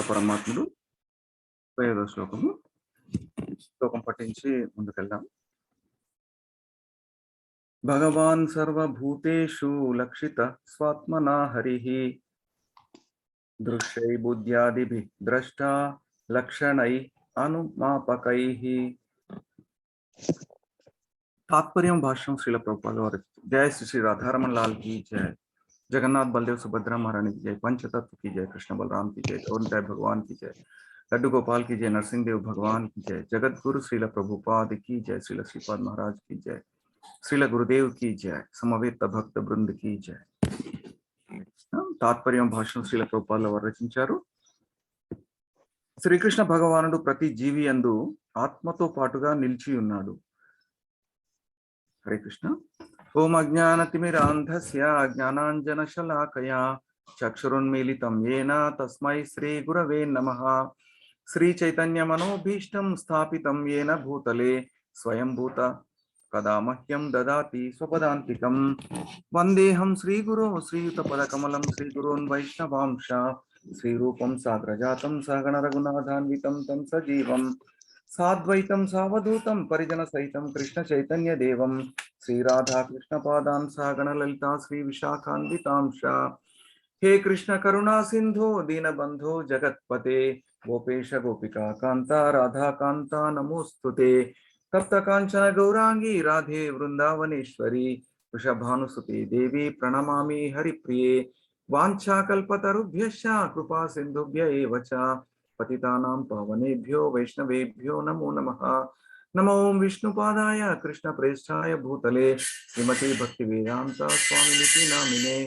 పరమాత్ముడు 35వ శ్లోకం పఠించి ముందుకెళ్దాం. భగవాన్ సర్వభూతేషు లక్షిత స్వాత్మనా హరిః దృశ్యై బుద్ధ్యాదిభిః ద్రష్టా లక్షణై అనుమాపకైః. तात्पर्य भाष्यम श्रील प्रभुपाद वारि जय श्री राधारमण लाल की जय, जगन्नाथ बलदेव सुभद्रा महारानी की जय, पंचतत्व की जय, कृष्ण बलराम की जय, गौरनिताय भगवान की जय, लड्डू गोपाल की जय, नरसिंह देव भगवान की जय, जगत गुरु श्रील प्रभुपाद की जय, श्रील श्रीपाद महाराज की जय, श्रील गुरुदेव की जय, समवेत भक्त बृंद की जय. तात्पर्य भाष्यम श्रील प्रभुपाद वाరు రచించారు. శ్రీకృష్ణ భగవానుడు ప్రతి జీవి యందు ఆత్మతో పాటుగా నిలిచి ఉన్నాడు. हरे कृष्ण. ओम अज्ञानतिमिरान्धस्य ज्ञानाञ्जनशलाकया चक्षुरुन्मीलितं येन तस्मै श्री गुरवे नमः. श्री चैतन्य मनोभीष्टं स्थापितं येन भूतले स्वयं भूत कदा मह्यं ददाति स्वपदान्तिकं. वन्देऽहं श्रीगुरो श्रीयुतपदकमलं श्रीगुरोन् वैष्णवांश श्रीरूपं साग्रजातं सहगण रघुनाथान्वितं तं सजीवं साद्वैतं सावधूतं परिजन सहितं कृष्ण चैतन्य देवं श्री राधा कृष्ण पादान् सहगण ललिता श्री विशाखान्वितांश. हे कृष्ण करुणा सिंधु दीनबंधो जगत्पते गोपेश गोपिका कांता राधा कांता नमोस्तुते. तप्त कांचन गौरांगी राधे वृंदावनेश्वरी वृषभानुसुते देवी प्रणमामि हरिप्रिये. वाञ्छाकल्पतरुभ्यश्च कृपा सिन्धुभ्य एव च पतितानां पावनेभ्यो वैष्णवेभ्यो नमो नमः. नमो विष्णुपादाय कृष्णप्रेष्ठाय भूतले श्रीमती भक्तिवेदांत स्वामिनिति नामिने.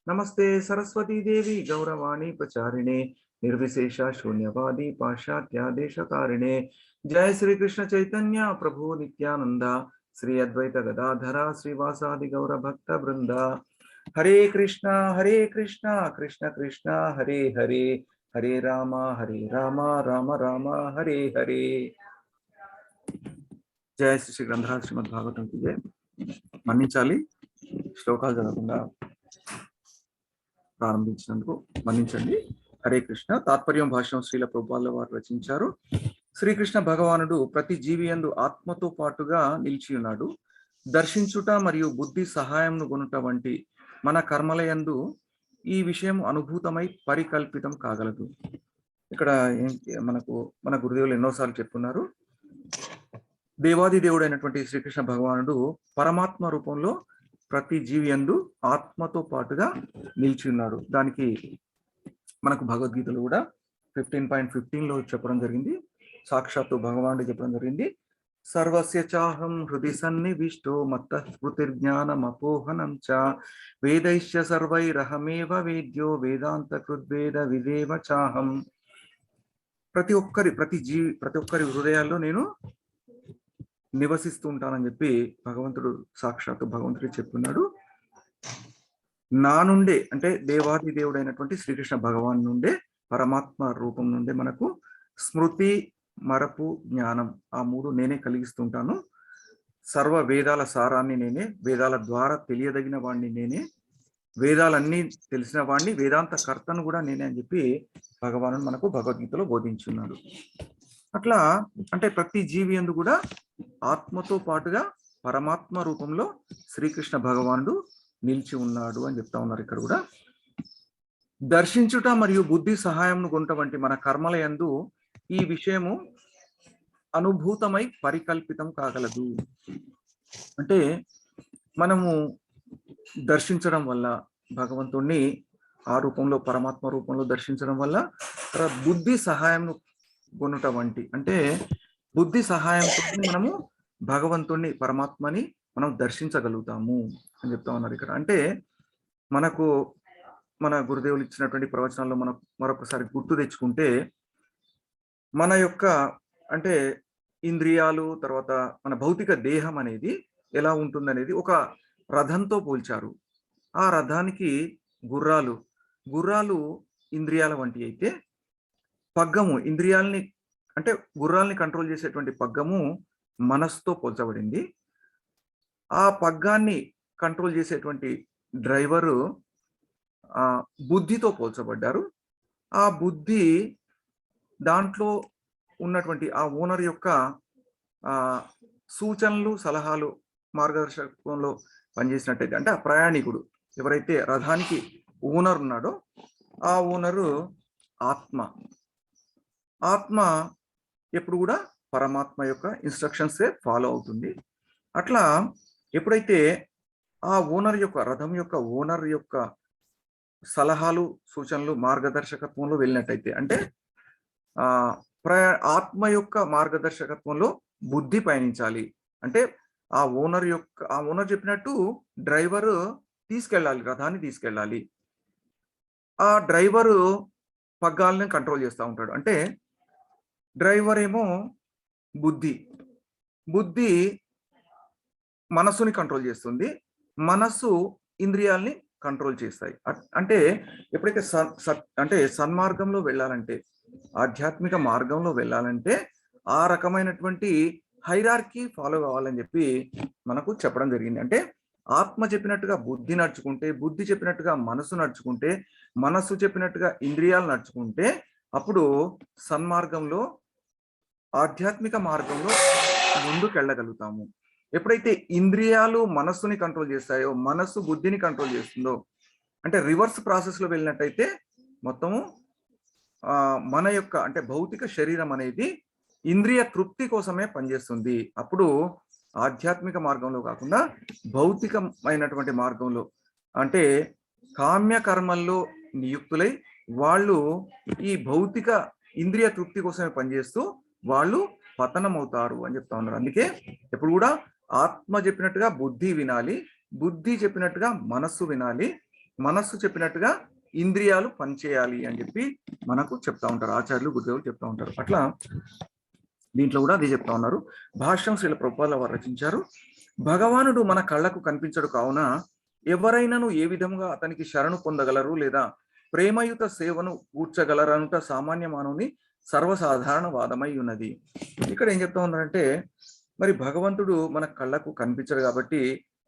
नमस्ते सरस्वती देवी गौरवाणी प्रचारिणे निर्विशेष शून्यवादी पाश्चात्यादेशकारिणे. जय श्री कृष्ण चैतन्य प्रभु नित्यानंद श्री अद्वैत गदाधर श्रीवासादि गौर भक्त वृंद. हरे कृष्ण कृष्ण कृष्ण हरे हरे हरे राम राम राम हरे हरे. जय श्री ग्रंथराज श्रीमद् भागवతం की जय. మన్నించాలి, శ్లోకాలు చదవకుండా ప్రారంభించినందుకు మన్నించండి. హరే కృష్ణ. తాత్పర్యం భాష్యం శ్రీల ప్రభుపాద వారు రచించారు. శ్రీకృష్ణ భగవానుడు ప్రతి జీవి యందు ఆత్మతో పాటుగా నిలిచి ఉన్నాడు. దర్శించుట మరియు బుద్ధి సహాయంను కొనుట వంటి మన కర్మల యందు ఈ విషయం అనుభూతమై పరికల్పితం కాగలదు. ఇక్కడ మన గురుదేవులు ఎన్నోసార్లు చెప్తున్నారు, దేవాది దేవుడైనటువంటి శ్రీకృష్ణ భగవానుడు పరమాత్మ రూపంలో ప్రతి జీవి యందు ఆత్మతో పాటుగా నిలిచి ఉన్నాడు. దానికి మనకు భగవద్గీతలో కూడా 15.15లో చెప్పడం జరిగింది. సాక్షాత్తు భగవానుడు చెప్పడం జరిగింది, సర్వస్య చాహం హృది సన్నివిష్టో మత్తః స్మృతిర్జ్ఞానమపోహనం చ వేదైశ్చ సర్వైరహమేవ వేద్యో వేదాంత కృద్వేద విదేవ చాహం. ప్రతి ఒక్కరి హృదయాల్లో నేను నివసిస్తూ ఉంటానని చెప్పి భగవంతుడు సాక్షాత్తు భగవంతుడు చెప్తున్నాడు. నా నుండే అంటే దేవాది దేవుడైనటువంటి శ్రీకృష్ణ భగవాన్ నుండే, పరమాత్మ రూపం నుండే మనకు స్మృతి, మరపు, జ్ఞానం ఆ మూడు నేనే కలిగిస్తుంటాను. సర్వ వేదాల సారాన్ని నేనే, వేదాల ద్వారా తెలియదగిన వాడిని నేనే, వేదాలన్నీ తెలిసిన వాడిని, వేదాంత కర్తను కూడా నేనే అని చెప్పి భగవానుడు మనకు భగవద్గీతలో బోధించున్నాడు. అట్లా అంటే ప్రతి జీవి యందు కూడా ఆత్మతో పాటుగా పరమాత్మ రూపంలో శ్రీకృష్ణ భగవానుడు నిలిచి ఉన్నాడు అని చెప్తా ఉన్నారు. ఇక్కడ కూడా దర్శించుట మరియు బుద్ధి సహాయంను కొనుట వంటి మన కర్మల యందు ఈ విషయము అనుభూతమై పరికల్పితం కాగలదు. అంటే మనము దర్శించడం వల్ల భగవంతుణ్ణి ఆ రూపంలో పరమాత్మ రూపంలో దర్శించడం వల్ల బుద్ధి సహాయంను కొనుట వంటి అంటే బుద్ధి సహాయంతో మనము భగవంతుణ్ణి పరమాత్మని మనం దర్శించగలుగుతాము అని చెప్తా ఉన్నారు ఇక్కడ. అంటే మనకు మన గురుదేవులు ఇచ్చినటువంటి ప్రవచనాల్లో మనం మరొకసారి గుర్తు తెచ్చుకుంటే మన యొక్క అంటే ఇంద్రియాలు, తర్వాత మన భౌతిక దేహం అనేది ఎలా ఉంటుందనేది ఒక రథంతో పోల్చారు. ఆ రథానికి గుర్రాలు ఇంద్రియాల వంటి అయితే పగ్గము ఇంద్రియాలని అంటే గుర్రాల్ని కంట్రోల్ చేసేటువంటి పగ్గము మనస్సుతో పోల్చబడింది. ఆ పగ్గాన్ని కంట్రోల్ చేసేటువంటి డ్రైవరు బుద్ధితో పోల్చబడ్డారు. ఆ బుద్ధి దాంట్లో ఉన్నటువంటి ఆ ఓనర్ యొక్క సూచనలు, సలహాలు, మార్గదర్శకంలో పనిచేసినట్టయితే, అంటే ఆ ప్రయాణికుడు ఎవరైతే రథానికి ఓనర్ ఉన్నాడో ఆ ఓనరు ఆత్మ. ఆత్మ ఎప్పుడు కూడా పరమాత్మ యొక్క ఇన్స్ట్రక్షన్సే ఫాలో అవుతుంది. అట్లా ఎప్పుడైతే ఆ ఓనర్ యొక్క రథం యొక్క ఓనర్ యొక్క సలహాలు, సూచనలు, మార్గదర్శకత్వంలో వెళ్ళినట్టయితే, అంటే ఆత్మ యొక్క మార్గదర్శకత్వంలో బుద్ధి పయనించాలి. అంటే ఆ ఓనర్ చెప్పినట్టు డ్రైవరు తీసుకెళ్ళాలి, రథాన్ని తీసుకెళ్ళాలి. ఆ డ్రైవరు పగ్గాలను కంట్రోల్ చేస్తూ ఉంటాడు. అంటే డ్రైవర్ ఏమో బుద్ధి మనస్సుని కంట్రోల్ చేస్తుంది, మనస్సు ఇంద్రియాల్ని కంట్రోల్ చేస్తాయి. అంటే ఎప్పుడైతే అంటే సన్మార్గంలో వెళ్ళాలంటే, ఆధ్యాత్మిక మార్గంలో వెళ్ళాలంటే ఆ రకమైనటువంటి హైరార్కీ ఫాలో కావాలని చెప్పి మనకు చెప్పడం జరిగింది. అంటే ఆత్మ చెప్పినట్టుగా బుద్ధి నడుచుకుంటే, బుద్ధి చెప్పినట్టుగా మనసు నడుచుకుంటే, మనస్సు చెప్పినట్టుగా ఇంద్రియాలు నడుచుకుంటే అప్పుడు సన్మార్గంలో, ఆధ్యాత్మిక మార్గంలో ముందుకెళ్ళగలుగుతాము. ఎప్పుడైతే ఇంద్రియాలు మనస్సుని కంట్రోల్ చేస్తాయో, మనస్సు బుద్ధిని కంట్రోల్ చేస్తుందో, అంటే రివర్స్ ప్రాసెస్లో వెళ్ళినట్టయితే మొత్తము మన యొక్క అంటే భౌతిక శరీరం అనేది ఇంద్రియ తృప్తి కోసమే పనిచేస్తుంది. అప్పుడు ఆధ్యాత్మిక మార్గంలో కాకుండా భౌతికమైనటువంటి మార్గంలో, అంటే కామ్య కర్మల్లో నియుక్తులై వాళ్ళు ఈ భౌతిక ఇంద్రియ తృప్తి కోసమే పనిచేస్తూ వాళ్ళు పతనం అవుతారు అని చెప్తా ఉన్నారు. అందుకే ఎప్పుడు కూడా ఆత్మ చెప్పినట్టుగా బుద్ధి వినాలి, బుద్ధి చెప్పినట్టుగా మనస్సు వినాలి, మనస్సు చెప్పినట్టుగా ఇంద్రియాలు పనిచేయాలి అని చెప్పి మనకు చెప్తా ఉంటారు ఆచార్యులు, గురుదేవులు చెప్తా ఉంటారు. అట్లా దీంట్లో కూడా అది చెప్తా ఉన్నారు. భాష్యం శ్రీల ప్రభుపాదుల వారు రచించారు. భగవానుడు మన కళ్ళకు కనిపించడు కావున ఎవరైనాను ఏ విధంగా అతనికి శరణు పొందగలరు లేదా ప్రేమయుత సేవను కూర్చగలరనుట సామాన్య మానవుని సర్వసాధారణ వాదమై ఉన్నది. ఇక్కడ ఏం చెప్తా ఉన్నారంటే, మరి భగవంతుడు మన కళ్ళకు కనిపించడు కాబట్టి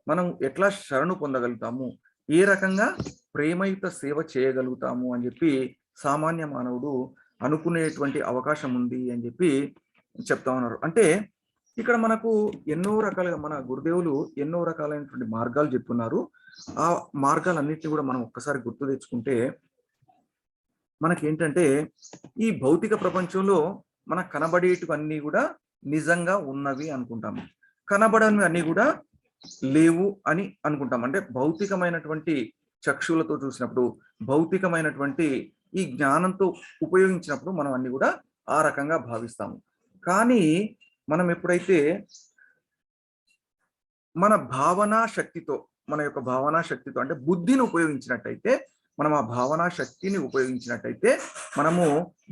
మనం ఎట్లా శరణు పొందగలుగుతాము, ఏ రకంగా ప్రేమయుత సేవ చేయగలుగుతాము అని చెప్పి సామాన్య మానవుడు అనుకునేటువంటి అవకాశం ఉంది అని చెప్పి చెప్తా ఉన్నారు. అంటే ఇక్కడ మనకు ఎన్నో రకాలుగా మన గురుదేవులు ఎన్నో రకాలైనటువంటి మార్గాలు చెప్తున్నారు. ఆ మార్గాలన్నింటినీ కూడా మనం ఒక్కసారి గుర్తు తెచ్చుకుంటే మనకి ఏంటంటే, ఈ భౌతిక ప్రపంచంలో మనకు కనబడేటివన్నీ కూడా నిజంగా ఉన్నవి అనుకుంటాము, కనబడనివి అన్ని కూడా లేవు అని అనుకుంటాం. అంటే భౌతికమైనటువంటి చక్షులతో చూసినప్పుడు, భౌతికమైనటువంటి ఈ జ్ఞానంతో ఉపయోగించినప్పుడు మనం అన్ని కూడా ఆ రకంగా భావిస్తాము. కానీ మనం ఎప్పుడైతే మన భావనా శక్తితో, మన యొక్క భావనా శక్తితో అంటే బుద్ధిని ఉపయోగించినట్టయితే, మనం ఆ భావనా శక్తిని ఉపయోగించినట్టయితే మనము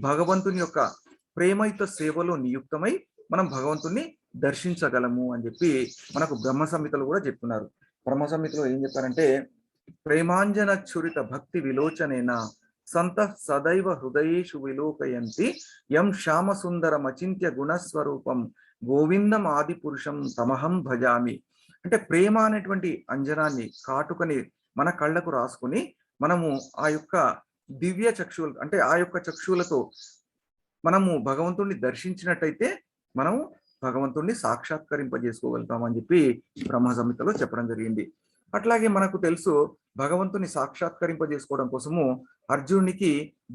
భగవంతుని యొక్క ప్రేమయుత సేవలో నియుక్తమై మనం భగవంతుని దర్శించగలము అని చెప్పి మనకు బ్రహ్మ సంహితలు కూడా చెప్తున్నారు. బ్రహ్మ సంహితలో ఏం చెప్పారంటే, ప్రేమాంజన చురిత భక్తి విలోచనేన సంత సదైవ హృదయేషు విలోకయంతి యం శ్యామ సుందరం అచింత్య గుణస్వరూపం గోవిందం ఆది పురుషం తమహం భజామి. అంటే ప్రేమ అనేటువంటి అంజనాన్ని, కాటుకని మన కళ్ళకు రాసుకుని మనము ఆ యొక్క దివ్య చక్షువులు, అంటే ఆ యొక్క చక్షువులతో మనము భగవంతుణ్ణి దర్శించినట్టయితే మనము భగవంతుణ్ణి సాక్షాత్కరింపజేసుకోగలుగుతామని చెప్పి బ్రహ్మ సంహితలో చెప్పడం జరిగింది. అట్లాగే మనకు తెలుసు, భగవంతుని సాక్షాత్కరింపజేసుకోవడం కోసము అర్జునునికి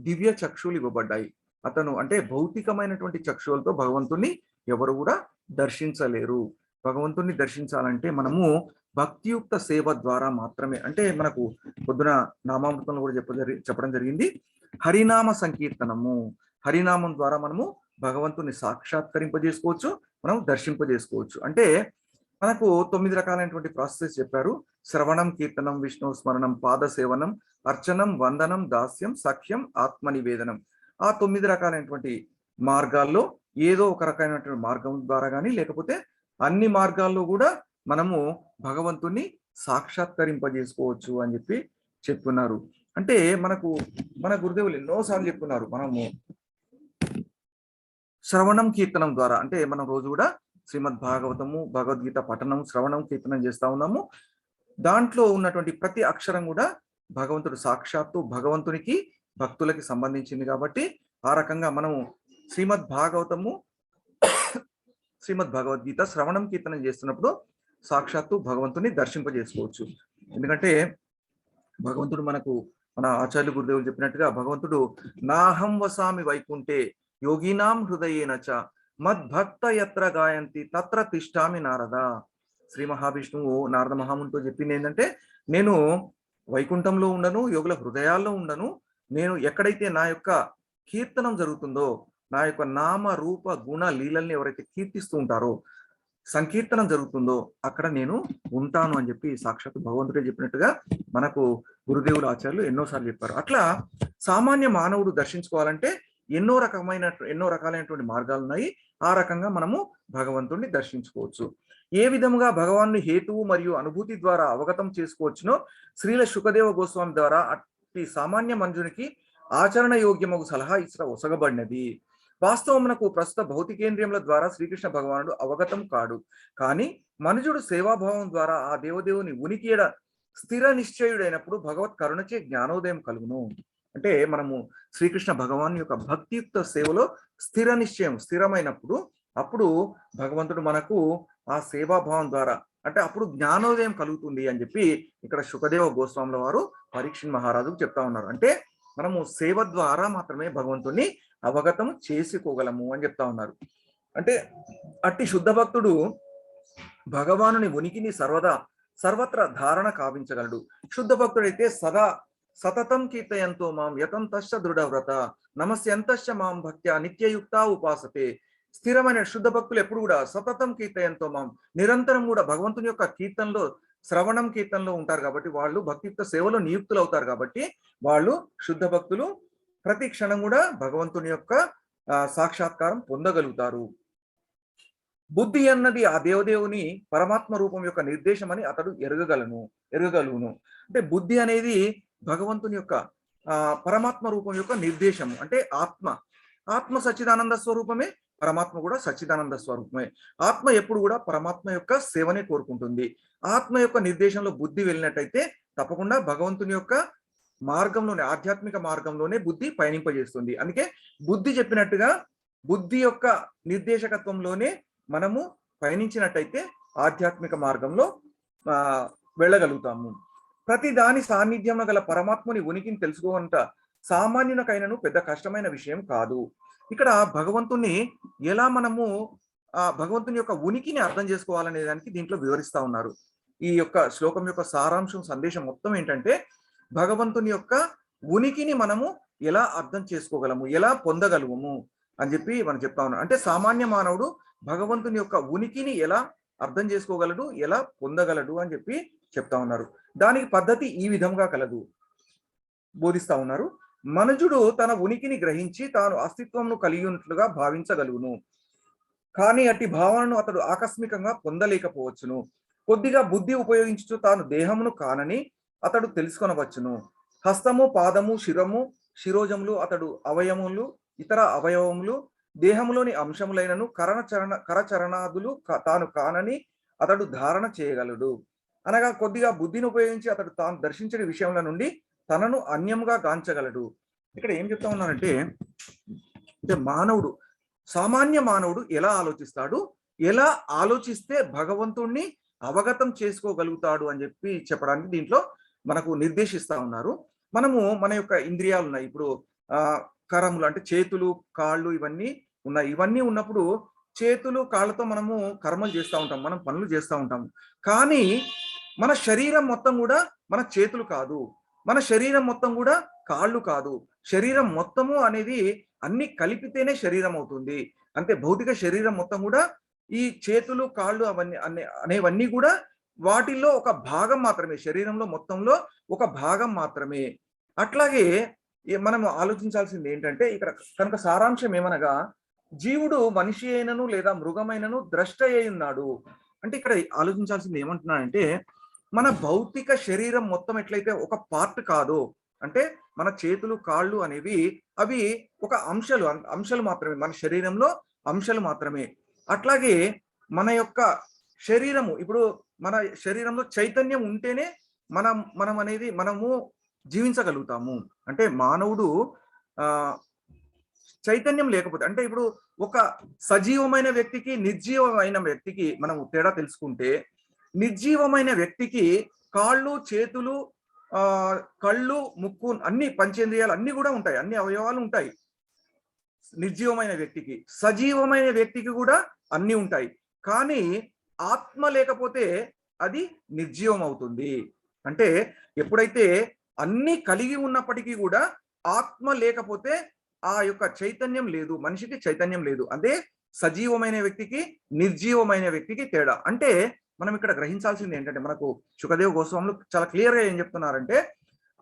దివ్య చక్షువులు ఇవ్వబడ్డాయి. అతను అంటే భౌతికమైనటువంటి చక్షువులతో భగవంతుణ్ణి ఎవరు కూడా దర్శించలేరు. భగవంతుణ్ణి దర్శించాలంటే మనము భక్తియుక్త సేవ ద్వారా మాత్రమే. అంటే మనకు పొద్దున నామామృతంలో కూడా చెప్పడం జరిగింది, హరినామ సంకీర్తనము, హరినామం ద్వారా మనము భగవంతుని సాక్షాత్కరింపజేసుకోవచ్చు, మనం దర్శింపజేసుకోవచ్చు. అంటే మనకు 9 రకాలైనటువంటి ప్రాసెస్ చెప్పారు. శ్రవణం, కీర్తనం, విష్ణు స్మరణం, పాద సేవనం, అర్చనం, వందనం, దాస్యం, సఖ్యం, ఆత్మ నివేదనం. ఆ 9 రకాలైనటువంటి మార్గాల్లో ఏదో ఒక రకమైనటువంటి మార్గం ద్వారా కానీ, లేకపోతే అన్ని మార్గాల్లో కూడా మనము భగవంతుని సాక్షాత్కరింపజేసుకోవచ్చు అని చెప్పి చెప్తున్నారు. అంటే మనకు మన గురుదేవులు ఎన్నోసార్లు చెప్తున్నారు, మనము శ్రవణం, కీర్తనం ద్వారా, అంటే మనం రోజు కూడా శ్రీమద్ భాగవతము, భగవద్గీత పఠనం, శ్రవణం, కీర్తనం చేస్తా ఉన్నాము. దాంట్లో ఉన్నటువంటి ప్రతి అక్షరం కూడా భగవంతుడు సాక్షాత్తు భగవంతునికి, భక్తులకి సంబంధించింది కాబట్టి ఆ రకంగా మనము శ్రీమద్ భాగవతము శ్రీమద్ భగవద్గీత శ్రవణం కీర్తనం చేస్తున్నప్పుడు సాక్షాత్తు భగవంతుని దర్శింపజేసుకోవచ్చు. ఎందుకంటే భగవంతుడు మనకు మన ఆచార్య గురుదేవులు చెప్పినట్టుగా భగవంతుడు నాహం వసామి వైకుంఠే యోగినాం హృదయేనచ మద్భక్త యత్ర గాయంతి తత్ర తిష్టామి నారద. శ్రీ మహావిష్ణువు నారద మహామునితో చెప్పింది ఏంటంటే, నేను వైకుంఠంలో ఉండను, యోగుల హృదయాల్లో ఉండను, నేను ఎక్కడైతే నా యొక్క కీర్తనం జరుగుతుందో, నా యొక్క నామ రూప గుణ లీలల్ని ఎవరైతే కీర్తిస్తూ ఉంటారో, సంకీర్తనం జరుగుతుందో అక్కడ నేను ఉంటాను అని చెప్పి సాక్షాత్ భగవంతుడే చెప్పినట్టుగా మనకు గురుదేవుల ఆచార్యులు ఎన్నోసార్లు చెప్పారు. అట్లా సామాన్య మానవుడు దర్శించుకోవాలంటే ఎన్నో రకాలైనటువంటి మార్గాలు ఉన్నాయి. ఆ రకంగా మనము భగవంతుడిని దర్శించుకోవచ్చు. ఏ విధముగా భగవాన్ని హేతువు మరియు అనుభూతి ద్వారా అవగతం చేసుకోవచ్చునో శ్రీల శుకదేవ గోస్వామి ద్వారా అట్టి సామాన్య మనుషునికి ఆచరణ యోగ్యమగు సలహా ఇచ్చట ఒసగబడినది. వాస్తవమునకు ప్రస్తుత భౌతికేంద్రియముల ద్వారా శ్రీకృష్ణ భగవానుడు అవగతం కాడు. కానీ మనుజుడు సేవాభావం ద్వారా ఆ దేవదేవుని ఉనికి ఎడ స్థిర నిశ్చయుడైనప్పుడు భగవత్ కరుణచే జ్ఞానోదయం కలుగును. అంటే మనము శ్రీకృష్ణ భగవాన్ యొక్క భక్తియుక్త సేవలో స్థిర నిశ్చయం స్థిరమైనప్పుడు అప్పుడు భగవంతుడు మనకు ఆ సేవాభావం ద్వారా అంటే అప్పుడు జ్ఞానోదయం కలుగుతుంది అని చెప్పి ఇక్కడ శుకదేవ గోస్వాముల వారు పరీక్షణ్ మహారాజుకు చెప్తా ఉన్నారు. అంటే మనము సేవ ద్వారా మాత్రమే భగవంతుడిని అవగతం చేసుకోగలము అని చెప్తా ఉన్నారు. అంటే అట్టి శుద్ధ భక్తుడు భగవానుని ఉనికిని సర్వత్ర ధారణ కావించగలడు. శుద్ధ భక్తుడైతే సతతం కీర్తయంతో మాం యతంతశ్చ దృఢవ్రత నమస్యంతశ్చ మాం భక్త్యా నిత్యయుక్త ఉపాసతే. స్థిరమైన శుద్ధ భక్తులు ఎప్పుడు కూడా సతతం కీర్తయంతో మాం నిరంతరం కూడా భగవంతుని యొక్క కీర్తనలో శ్రవణం కీర్తనలో ఉంటారు కాబట్టి వాళ్ళు భక్తియుక్త సేవలో నియుక్తులు అవుతారు కాబట్టి వాళ్ళు శుద్ధ భక్తులు ప్రతి క్షణం కూడా భగవంతుని యొక్క సాక్షాత్కారం పొందగలుగుతారు. బుద్ధి అన్నది ఆ దేవదేవుని పరమాత్మ రూపం యొక్క నిర్దేశం అని అతడు ఎరగగలుగును. అంటే బుద్ధి అనేది భగవంతుని యొక్క పరమాత్మ రూపం యొక్క నిర్దేశము. అంటే ఆత్మ సచ్చిదానంద స్వరూపమే, పరమాత్మ కూడా సచ్చిదానంద స్వరూపమే. ఆత్మ ఎప్పుడు కూడా పరమాత్మ యొక్క సేవనే కోరుకుంటుంది. ఆత్మ యొక్క నిర్దేశంలో బుద్ధి వెళ్ళినట్టయితే తప్పకుండా భగవంతుని యొక్క మార్గంలోనే ఆధ్యాత్మిక మార్గంలోనే బుద్ధి పయనింపజేస్తుంది. అందుకే బుద్ధి చెప్పినట్టుగా బుద్ధి యొక్క నిర్దేశకత్వంలోనే మనము పయనించినట్టయితే ఆధ్యాత్మిక మార్గంలో వెళ్ళగలుగుతాము. ప్రతి దాని సాన్నిధ్యంలో గల పరమాత్ముని ఉనికిని తెలుసుకోవంట సామాన్యునికైనను పెద్ద కష్టమైన విషయం కాదు. ఇక్కడ భగవంతుని ఎలా మనము భగవంతుని యొక్క ఉనికిని అర్థం చేసుకోవాలనే దానికి దీంట్లో వివరిస్తా ఉన్నారు. ఈ యొక్క శ్లోకం యొక్క సారాంశం సందేశం మొత్తం ఏంటంటే భగవంతుని యొక్క ఉనికిని మనము ఎలా అర్థం చేసుకోగలము, ఎలా పొందగలము అని చెప్పి మనం చెప్తా ఉన్నాం. అంటే సామాన్య మానవుడు భగవంతుని యొక్క ఉనికిని ఎలా అర్థం చేసుకోగలడు, ఎలా పొందగలడు అని చెప్పి చెప్తా ఉన్నారు. దానికి పద్ధతి ఈ విధంగా కలదు బోధిస్తా ఉన్నారు. మనుజుడు తన ఉనికిని గ్రహించి తాను అస్తిత్వంను కలిగి ఉన్నట్లుగా భావించగలుగును. కానీ అట్టి భావనను అతడు ఆకస్మికంగా పొందలేకపోవచ్చును. కొద్దిగా బుద్ధి ఉపయోగించుచు తాను దేహమును కానని అతడు తెలుసుకొనవచ్చును. హస్తము, పాదము, శిరోజములు అతడు అవయములు, ఇతర అవయవములు దేహములోని అంశములైనను కరచరణాదులు తాను కానని అతడు ధారణ చేయగలడు. అనగా కొద్దిగా బుద్ధిని ఉపయోగించి అతడు తాను దర్శించిన విషయముల నుండి తనను అన్యముగా గాంచగలడు. ఇక్కడ ఏం చెప్తా ఉన్నానంటే సామాన్య మానవుడు ఎలా ఆలోచిస్తాడు, ఎలా ఆలోచిస్తే భగవంతుణ్ణి అవగతం చేసుకోగలుగుతాడు అని చెప్పి చెప్పడానికి దీంట్లో మనకు నిర్దేశిస్తా ఉన్నారు. మనము మన యొక్క ఇంద్రియాలు ఉన్నాయి. ఇప్పుడు కరములు అంటే చేతులు, కాళ్ళు ఇవన్నీ ఉన్నాయి. ఇవన్నీ ఉన్నప్పుడు చేతులు కాళ్ళతో మనము కర్మలు చేస్తూ ఉంటాం, మనం పనులు చేస్తూ ఉంటాం. కానీ మన శరీరం మొత్తం కూడా మన చేతులు కాదు, మన శరీరం మొత్తం కూడా కాళ్ళు కాదు. శరీరం మొత్తము అనేది అన్ని కలిపితేనే శరీరం అవుతుంది. అంటే భౌతిక శరీరం మొత్తం కూడా ఈ చేతులు, కాళ్ళు అనేవన్నీ కూడా వాటిల్లో ఒక భాగం మాత్రమే, శరీరంలో మొత్తంలో ఒక భాగం మాత్రమే. అట్లాగే మనం ఆలోచించాల్సింది ఏంటంటే ఇక్కడ కనుక సారాంశం ఏమనగా జీవుడు మనిషి అయినను లేదా మృగమైనను ద్రష్ట అయి ఉన్నాడు. అంటే ఇక్కడ ఆలోచించాల్సింది ఏమంటున్నాడంటే మన భౌతిక శరీరం మొత్తం ఎట్లయితే ఒక పార్ట్ కాదో, అంటే మన చేతులు, కాళ్ళు అనేవి అవి ఒక అంశాలు మాత్రమే, మన శరీరంలో అంశాలు మాత్రమే. అట్లాగే మన యొక్క శరీరము, ఇప్పుడు మన శరీరంలో చైతన్యం ఉంటేనే మనము జీవించగలుగుతాము. అంటే మానవుడు చైతన్యం లేకపోతే, అంటే ఇప్పుడు ఒక సజీవమైన వ్యక్తికి నిర్జీవమైన వ్యక్తికి మనం తేడా తెలుసుకుంటే, నిర్జీవమైన వ్యక్తికి కాళ్ళు, చేతులు, కళ్ళు, ముక్కు, అన్ని పంచేంద్రియాలు అన్ని కూడా ఉంటాయి, అన్ని అవయవాలు ఉంటాయి నిర్జీవమైన వ్యక్తికి. సజీవమైన వ్యక్తికి కూడా అన్ని ఉంటాయి. కానీ ఆత్మ లేకపోతే అది నిర్జీవం అవుతుంది. అంటే ఎప్పుడైతే అన్ని కలిగి ఉన్నప్పటికీ కూడా ఆత్మ లేకపోతే ఆ యొక్క చైతన్యం లేదు, మనిషికి చైతన్యం లేదు. అదే సజీవమైన వ్యక్తికి నిర్జీవమైన వ్యక్తికి తేడా. అంటే మనం ఇక్కడ గ్రహించాల్సింది ఏంటంటే, మనకు సుఖదేవ్ గోస్వాములు చాలా క్లియర్ గా ఏం చెప్తున్నారంటే,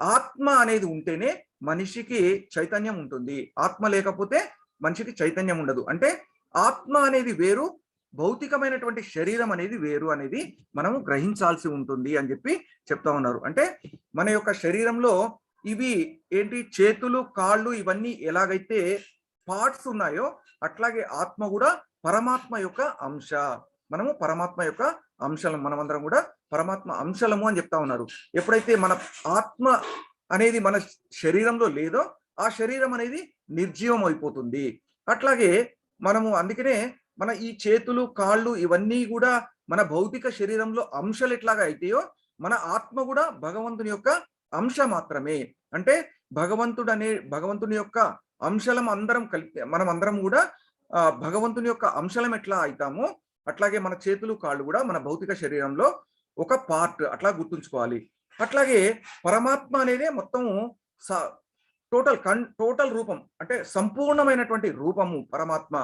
ఆత్మ అనేది ఉంటేనే మనిషికి చైతన్యం ఉంటుంది, ఆత్మ లేకపోతే మనిషికి చైతన్యం ఉండదు. అంటే ఆత్మ అనేది వేరు, భౌతికమైనటువంటి శరీరం అనేది వేరు అనేది మనము గ్రహించాల్సి ఉంటుంది అని చెప్పి చెప్తా ఉన్నారు. అంటే మన యొక్క శరీరంలో ఇవి ఏంటి, చేతులు, కాళ్ళు, ఇవన్నీ ఎలాగైతే పార్ట్స్ ఉన్నాయో అట్లాగే ఆత్మ కూడా పరమాత్మ యొక్క అంశ. మనము పరమాత్మ యొక్క అంశలం, మనమందరం కూడా పరమాత్మ అంశలము అని చెప్తా ఉన్నారు. ఎప్పుడైతే మన ఆత్మ అనేది మన శరీరంలో లేదో ఆ శరీరం అనేది నిర్జీవం అయిపోతుంది. అట్లాగే మనము అందుకనే మన ఈ చేతులు, కాళ్ళు, ఇవన్నీ కూడా మన భౌతిక శరీరంలో అంశాలు ఎట్లాగా అయితాయో మన ఆత్మ కూడా భగవంతుని యొక్క అంశ మాత్రమే. అంటే భగవంతుని యొక్క అంశలం అందరం కలిపి మనం అందరం కూడా భగవంతుని యొక్క అంశలం ఎట్లా అవుతామో అట్లాగే మన చేతులు, కాళ్ళు కూడా మన భౌతిక శరీరంలో ఒక పార్ట్, అట్లా గుర్తుంచుకోవాలి. అట్లాగే పరమాత్మ అనేదే మొత్తము టోటల్ రూపం, అంటే సంపూర్ణమైనటువంటి రూపము పరమాత్మ.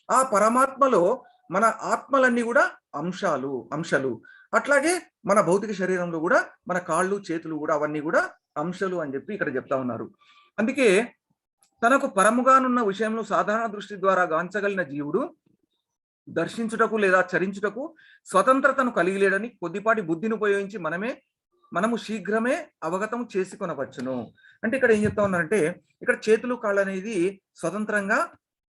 ఆ పరమాత్మలో మన ఆత్మలన్నీ కూడా అంశాలు. అట్లాగే మన భౌతిక శరీరంలో కూడా మన కాళ్ళు, చేతులు కూడా అవన్నీ కూడా అంశాలు అని చెప్పి ఇక్కడ చెప్తా ఉన్నారు. అందుకే తనకు పరముగానున్న విషయంలో సాధారణ దృష్టి ద్వారా గాంచగలిగిన జీవుడు దర్శించుటకు లేదా చరించుటకు స్వతంత్రతను కలిగి లేడని కొద్దిపాటి బుద్ధిని ఉపయోగించి మనము శీఘ్రమే అవగతం చేసుకొనవచ్చును. అంటే ఇక్కడ ఏం చెప్తా ఉన్నారంటే, ఇక్కడ చేతులు, కాళ్ళు అనేది స్వతంత్రంగా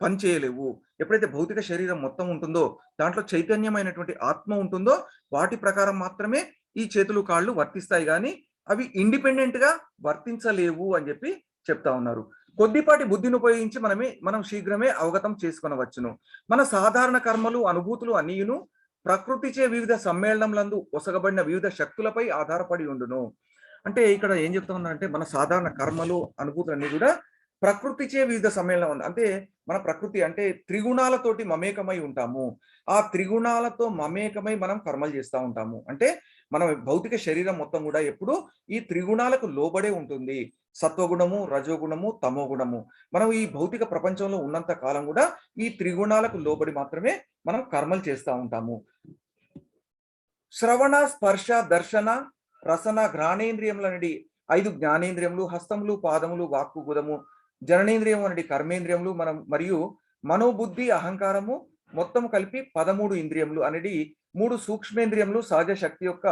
పనిచేయలేవు. ఎప్పుడైతే భౌతిక శరీరం మొత్తం ఉంటుందో దాంట్లో చైతన్యమైనటువంటి ఆత్మ ఉంటుందో వాటి ప్రకారం మాత్రమే ఈ చేతులు, కాళ్ళు వర్తిస్తాయి, కానీ అవి ఇండిపెండెంట్ గా వర్తించలేవు అని చెప్పి చెప్తా ఉన్నారు. కొద్దిపాటి బుద్ధిని ఉపయోగించి మనం శీఘ్రమే అవగతం చేసుకొనవచ్చును. మన సాధారణ కర్మలు, అనుభూతులు అన్నియును ప్రకృతిచే వివిధ సమ్మేళనంలందు ఒసగబడిన వివిధ శక్తులపై ఆధారపడి ఉండును. అంటే ఇక్కడ ఏం చెప్తా ఉన్నారంటే, మన సాధారణ కర్మలు, అనుభూతులు అన్ని కూడా ప్రకృతిచే వివిధ సమ్మేళనం, అంటే మన ప్రకృతి అంటే త్రిగుణాలతోటి మమేకమై ఉంటాము. ఆ త్రిగుణాలతో మమేకమై మనం కర్మలు చేస్తూ ఉంటాము. అంటే మన భౌతిక శరీరం మొత్తం కూడా ఎప్పుడు ఈ త్రిగుణాలకు లోబడే ఉంటుంది. సత్వగుణము, రజోగుణము, తమోగుణము. మనం ఈ భౌతిక ప్రపంచంలో ఉన్నంత కాలం కూడా ఈ త్రిగుణాలకు లోబడి మాత్రమే మనం కర్మలు చేస్తూ ఉంటాము. శ్రవణ, స్పర్శ, దర్శన, రసన, ఘ్రాణేంద్రియముల నుండి 5 జ్ఞానేంద్రియములు, హస్తములు, పాదములు, వాక్కు, గుదము, జననేంద్రియం అనేది కర్మేంద్రియములు, మరియు మనోబుద్ధి, అహంకారము మొత్తం కలిపి 13 ఇంద్రియములు అనేది 3 సూక్ష్మేంద్రియములు సహజ శక్తి యొక్క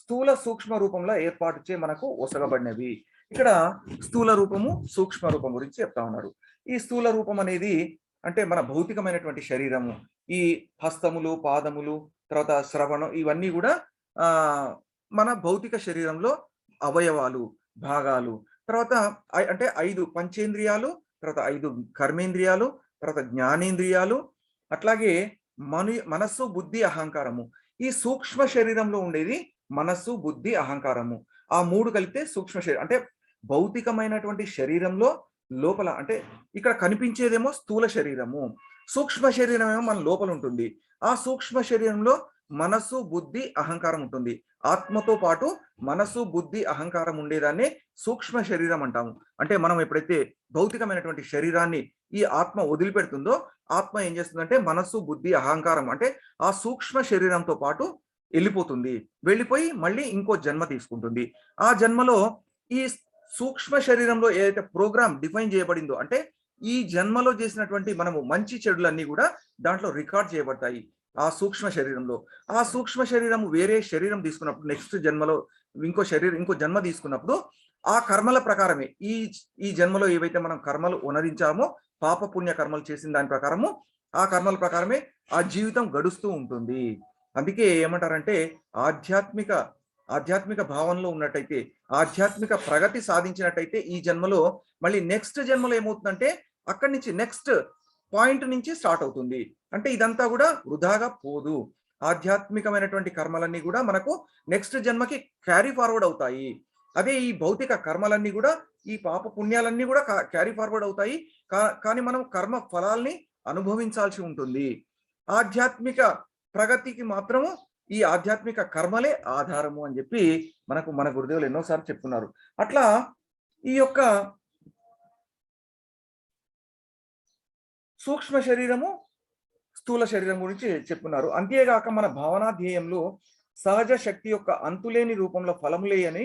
స్థూల సూక్ష్మ రూపంలో ఏర్పాటు చే మనకు ఒసగబడినవి. ఇక్కడ స్థూల రూపము, సూక్ష్మ రూపం గురించి చెప్తా ఉన్నారు. ఈ స్థూల రూపం అనేది అంటే మన భౌతికమైనటువంటి శరీరము, ఈ హస్తములు, పాదములు, తర్వాత శ్రవణం, ఇవన్నీ కూడా మన భౌతిక శరీరంలో అవయవాలు, భాగాలు. తర్వాత అంటే 5 పంచేంద్రియాలు, తర్వాత 5 కర్మేంద్రియాలు, తర్వాత జ్ఞానేంద్రియాలు, అట్లాగే మనస్సు, బుద్ధి, అహంకారము. ఈ సూక్ష్మ శరీరంలో ఉండేది మనస్సు, బుద్ధి, అహంకారము. ఆ 3 కలిపితే సూక్ష్మ శరీరం. అంటే భౌతికమైనటువంటి శరీరంలో లోపల, అంటే ఇక్కడ కనిపించేదేమో స్థూల శరీరము, సూక్ష్మ శరీరం ఏమో మన లోపల ఉంటుంది. ఆ సూక్ష్మ శరీరంలో మనస్సు, బుద్ధి, అహంకారం ఉంటుంది. ఆత్మతో పాటు మనస్సు, బుద్ధి, అహంకారం ఉండేదాన్ని సూక్ష్మ శరీరం అంటాము. అంటే మనం ఎప్పుడైతే భౌతికమైనటువంటి శరీరాన్ని ఈ ఆత్మ వదిలిపెడుతుందో ఆత్మ ఏం చేస్తుందంటే మనస్సు, బుద్ధి, అహంకారం అంటే ఆ సూక్ష్మ శరీరంతో పాటు వెళ్ళిపోతుంది. వెళ్ళిపోయి మళ్ళీ ఇంకో జన్మ తీసుకుంటుంది. ఆ జన్మలో ఈ సూక్ష్మ శరీరంలో ఏదైతే ప్రోగ్రామ్ డిఫైన్ చేయబడిందో, అంటే ఈ జన్మలో చేసినటువంటి మనము మంచి చెడులన్నీ కూడా దాంట్లో రికార్డ్ చేయబడతాయి ఆ సూక్ష్మ శరీరంలో. ఆ సూక్ష్మ శరీరం వేరే శరీరం తీసుకున్నప్పుడు, నెక్స్ట్ జన్మలో ఇంకో జన్మ తీసుకున్నప్పుడు ఆ కర్మల ప్రకారమే ఈ జన్మలో ఏవైతే మనం కర్మలు ఉనరించామో, పాప పుణ్య కర్మలు చేసిన దాని ప్రకారము, ఆ కర్మల ప్రకారమే ఆ జీవితం గడుస్తూ ఉంటుంది. అందుకే ఏమంటారంటే ఆధ్యాత్మిక భావనలో ఉన్నట్టయితే, ఆధ్యాత్మిక ప్రగతి సాధించినట్టయితే ఈ జన్మలో మళ్ళీ నెక్స్ట్ జన్మలో ఏమవుతుందంటే అక్కడి నుంచి నెక్స్ట్ పాయింట్ నుంచి స్టార్ట్ అవుతుంది. అంటే ఇదంతా కూడా వృధాగా పోదు. ఆధ్యాత్మికమైనటువంటి కర్మలన్నీ కూడా మనకు నెక్స్ట్ జన్మకి క్యారీ ఫార్వర్డ్ అవుతాయి. అదే ఈ భౌతిక కర్మలన్నీ కూడా, ఈ పాప పుణ్యాలన్నీ కూడా క్యారీ ఫార్వర్డ్ అవుతాయి. కానీ మనం కర్మ ఫలాల్ని అనుభవించాల్సి ఉంటుంది. ఆధ్యాత్మిక ప్రగతికి మాత్రము ఈ ఆధ్యాత్మిక కర్మలే ఆధారము అని చెప్పి మన గురుదేవులు ఎన్నోసార్లు చెప్తున్నారు. అట్లా ఈ యొక్క సూక్ష్మ శరీరము, స్థూల శరీరం గురించి చెప్పున్నారు. అంతేగాక మన భావనా ధ్యేయంలో సహజ శక్తి యొక్క అంతులేని రూపంలో ఫలములే అని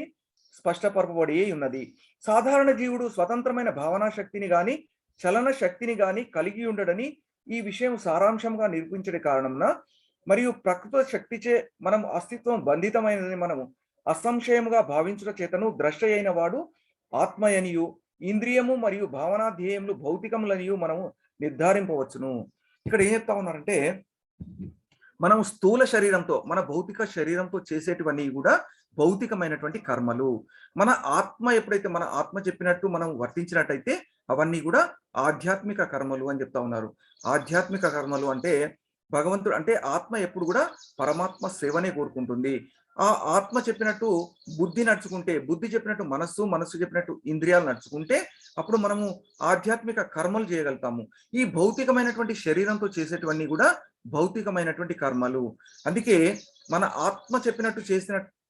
స్పష్టపరపబడి ఉన్నది. సాధారణ జీవుడు స్వతంత్రమైన భావనా శక్తిని గాని చలన శక్తిని గాని కలిగి ఉండడని ఈ విషయం సారాంశంగా నిరూపించడం కారణంన మరియు ప్రకృత శక్తిచే మనం అస్తిత్వం బంధితమైనదని మనము అసంశయముగా భావించుట చేతను ద్రష్ట అయిన వాడు ఆత్మయనియు ఇంద్రియము మరియు భావనా ధ్యేయములు భౌతికములనియు మనము నిర్ధారింపవచ్చును. ఇక్కడ ఏం చెప్తా ఉన్నారంటే, మనం స్థూల శరీరంతో, మన భౌతిక శరీరంతో చేసేటివన్నీ కూడా భౌతికమైనటువంటి కర్మలు. మన ఆత్మ ఎప్పుడైతే మన ఆత్మ చెప్పినట్టు మనం వర్తించినట్టయితే అవన్నీ కూడా ఆధ్యాత్మిక కర్మలు అని చెప్తా ఉన్నారు. ఆధ్యాత్మిక కర్మలు అంటే భగవంతుడు అంటే ఆత్మ ఎప్పుడు కూడా పరమాత్మ సేవనే కోరుకుంటుంది. ఆ ఆత్మ చెప్పినట్టు బుద్ధి నడుచుకుంటే, బుద్ధి చెప్పినట్టు మనస్సు, మనస్సు చెప్పినట్టు ఇంద్రియాలు నడుచుకుంటే అప్పుడు మనము ఆధ్యాత్మిక కర్మలు చేయగలుగుతాము. ఈ భౌతికమైనటువంటి శరీరంతో చేసేటివన్నీ కూడా భౌతికమైనటువంటి కర్మలు. అందుకే మన ఆత్మ చెప్పినట్టు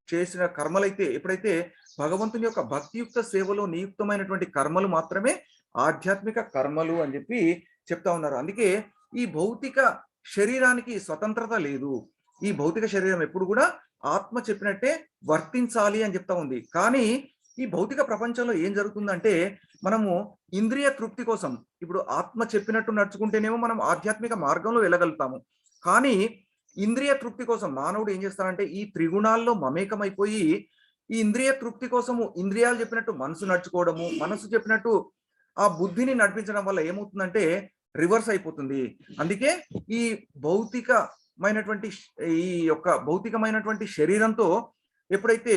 చేసిన కర్మలైతే, ఎప్పుడైతే భగవంతుని యొక్క భక్తియుక్త సేవలో నియుక్తమైనటువంటి కర్మలు మాత్రమే ఆధ్యాత్మిక కర్మలు అని చెప్పి చెప్తా ఉన్నారు. అందుకే ఈ భౌతిక శరీరానికి స్వతంత్రత లేదు. ఈ భౌతిక శరీరం ఎప్పుడు కూడా ఆత్మ చెప్పినట్టే వర్తించాలి అని చెప్తా ఉంది. కానీ ఈ భౌతిక ప్రపంచంలో ఏం జరుగుతుందంటే, మనము ఇంద్రియ తృప్తి కోసం, ఇప్పుడు ఆత్మ చెప్పినట్టు నడుచుకుంటేనేమో మనం ఆధ్యాత్మిక మార్గంలో వెళ్ళగలుగుతాము. కానీ ఇంద్రియ తృప్తి కోసం మానవుడు ఏం చేస్తాడంటే ఈ త్రిగుణాల్లో మమేకమైపోయి ఈ ఇంద్రియ తృప్తి కోసము ఇంద్రియాలు చెప్పినట్టు మనసు నడుచుకోవడము, మనసు చెప్పినట్టు ఆ బుద్ధిని నడిపించడం వల్ల ఏమవుతుందంటే రివర్స్ అయిపోతుంది. అందుకే ఈ భౌతికమైనటువంటి శరీరంతో ఎప్పుడైతే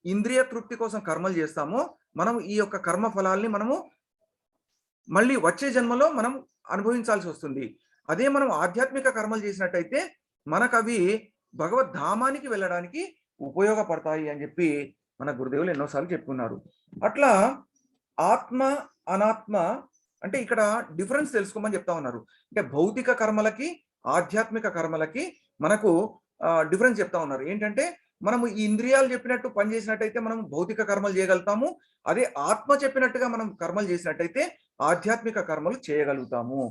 ఇంద్రియ తృప్తి కోసం కర్మలు చేస్తామో మనం ఈ యొక్క కర్మ ఫలాల్ని మనము మళ్ళీ వచ్చే జన్మలో మనం అనుభవించాల్సి వస్తుంది. అదే మనం ఆధ్యాత్మిక కర్మలు చేసినట్టయితే మనకు అవి భగవద్ధామానికి వెళ్ళడానికి ఉపయోగపడతాయి అని చెప్పి మన గురుదేవులు ఎన్నోసార్లు చెప్పుకున్నారు. అట్లా ఆత్మ అనాత్మ అంటే ఇక్కడ డిఫరెన్స్ తెలుసుకోమని చెప్తా ఉన్నారు. అంటే భౌతిక కర్మలకి ఆధ్యాత్మిక కర్మలకి మనకు డిఫరెన్స్ చెప్తా ఉన్నారు. ఏంటంటే మనము ఈ ఇంద్రియాలు చెప్పినట్టు పనిచేసినట్టయితే మనం భౌతిక కర్మలు చేయగలుగుతాము. అదే ఆత్మ చెప్పినట్టుగా మనం కర్మలు చేసినట్టయితే ఆధ్యాత్మిక కర్మలు చేయగలుగుతాము.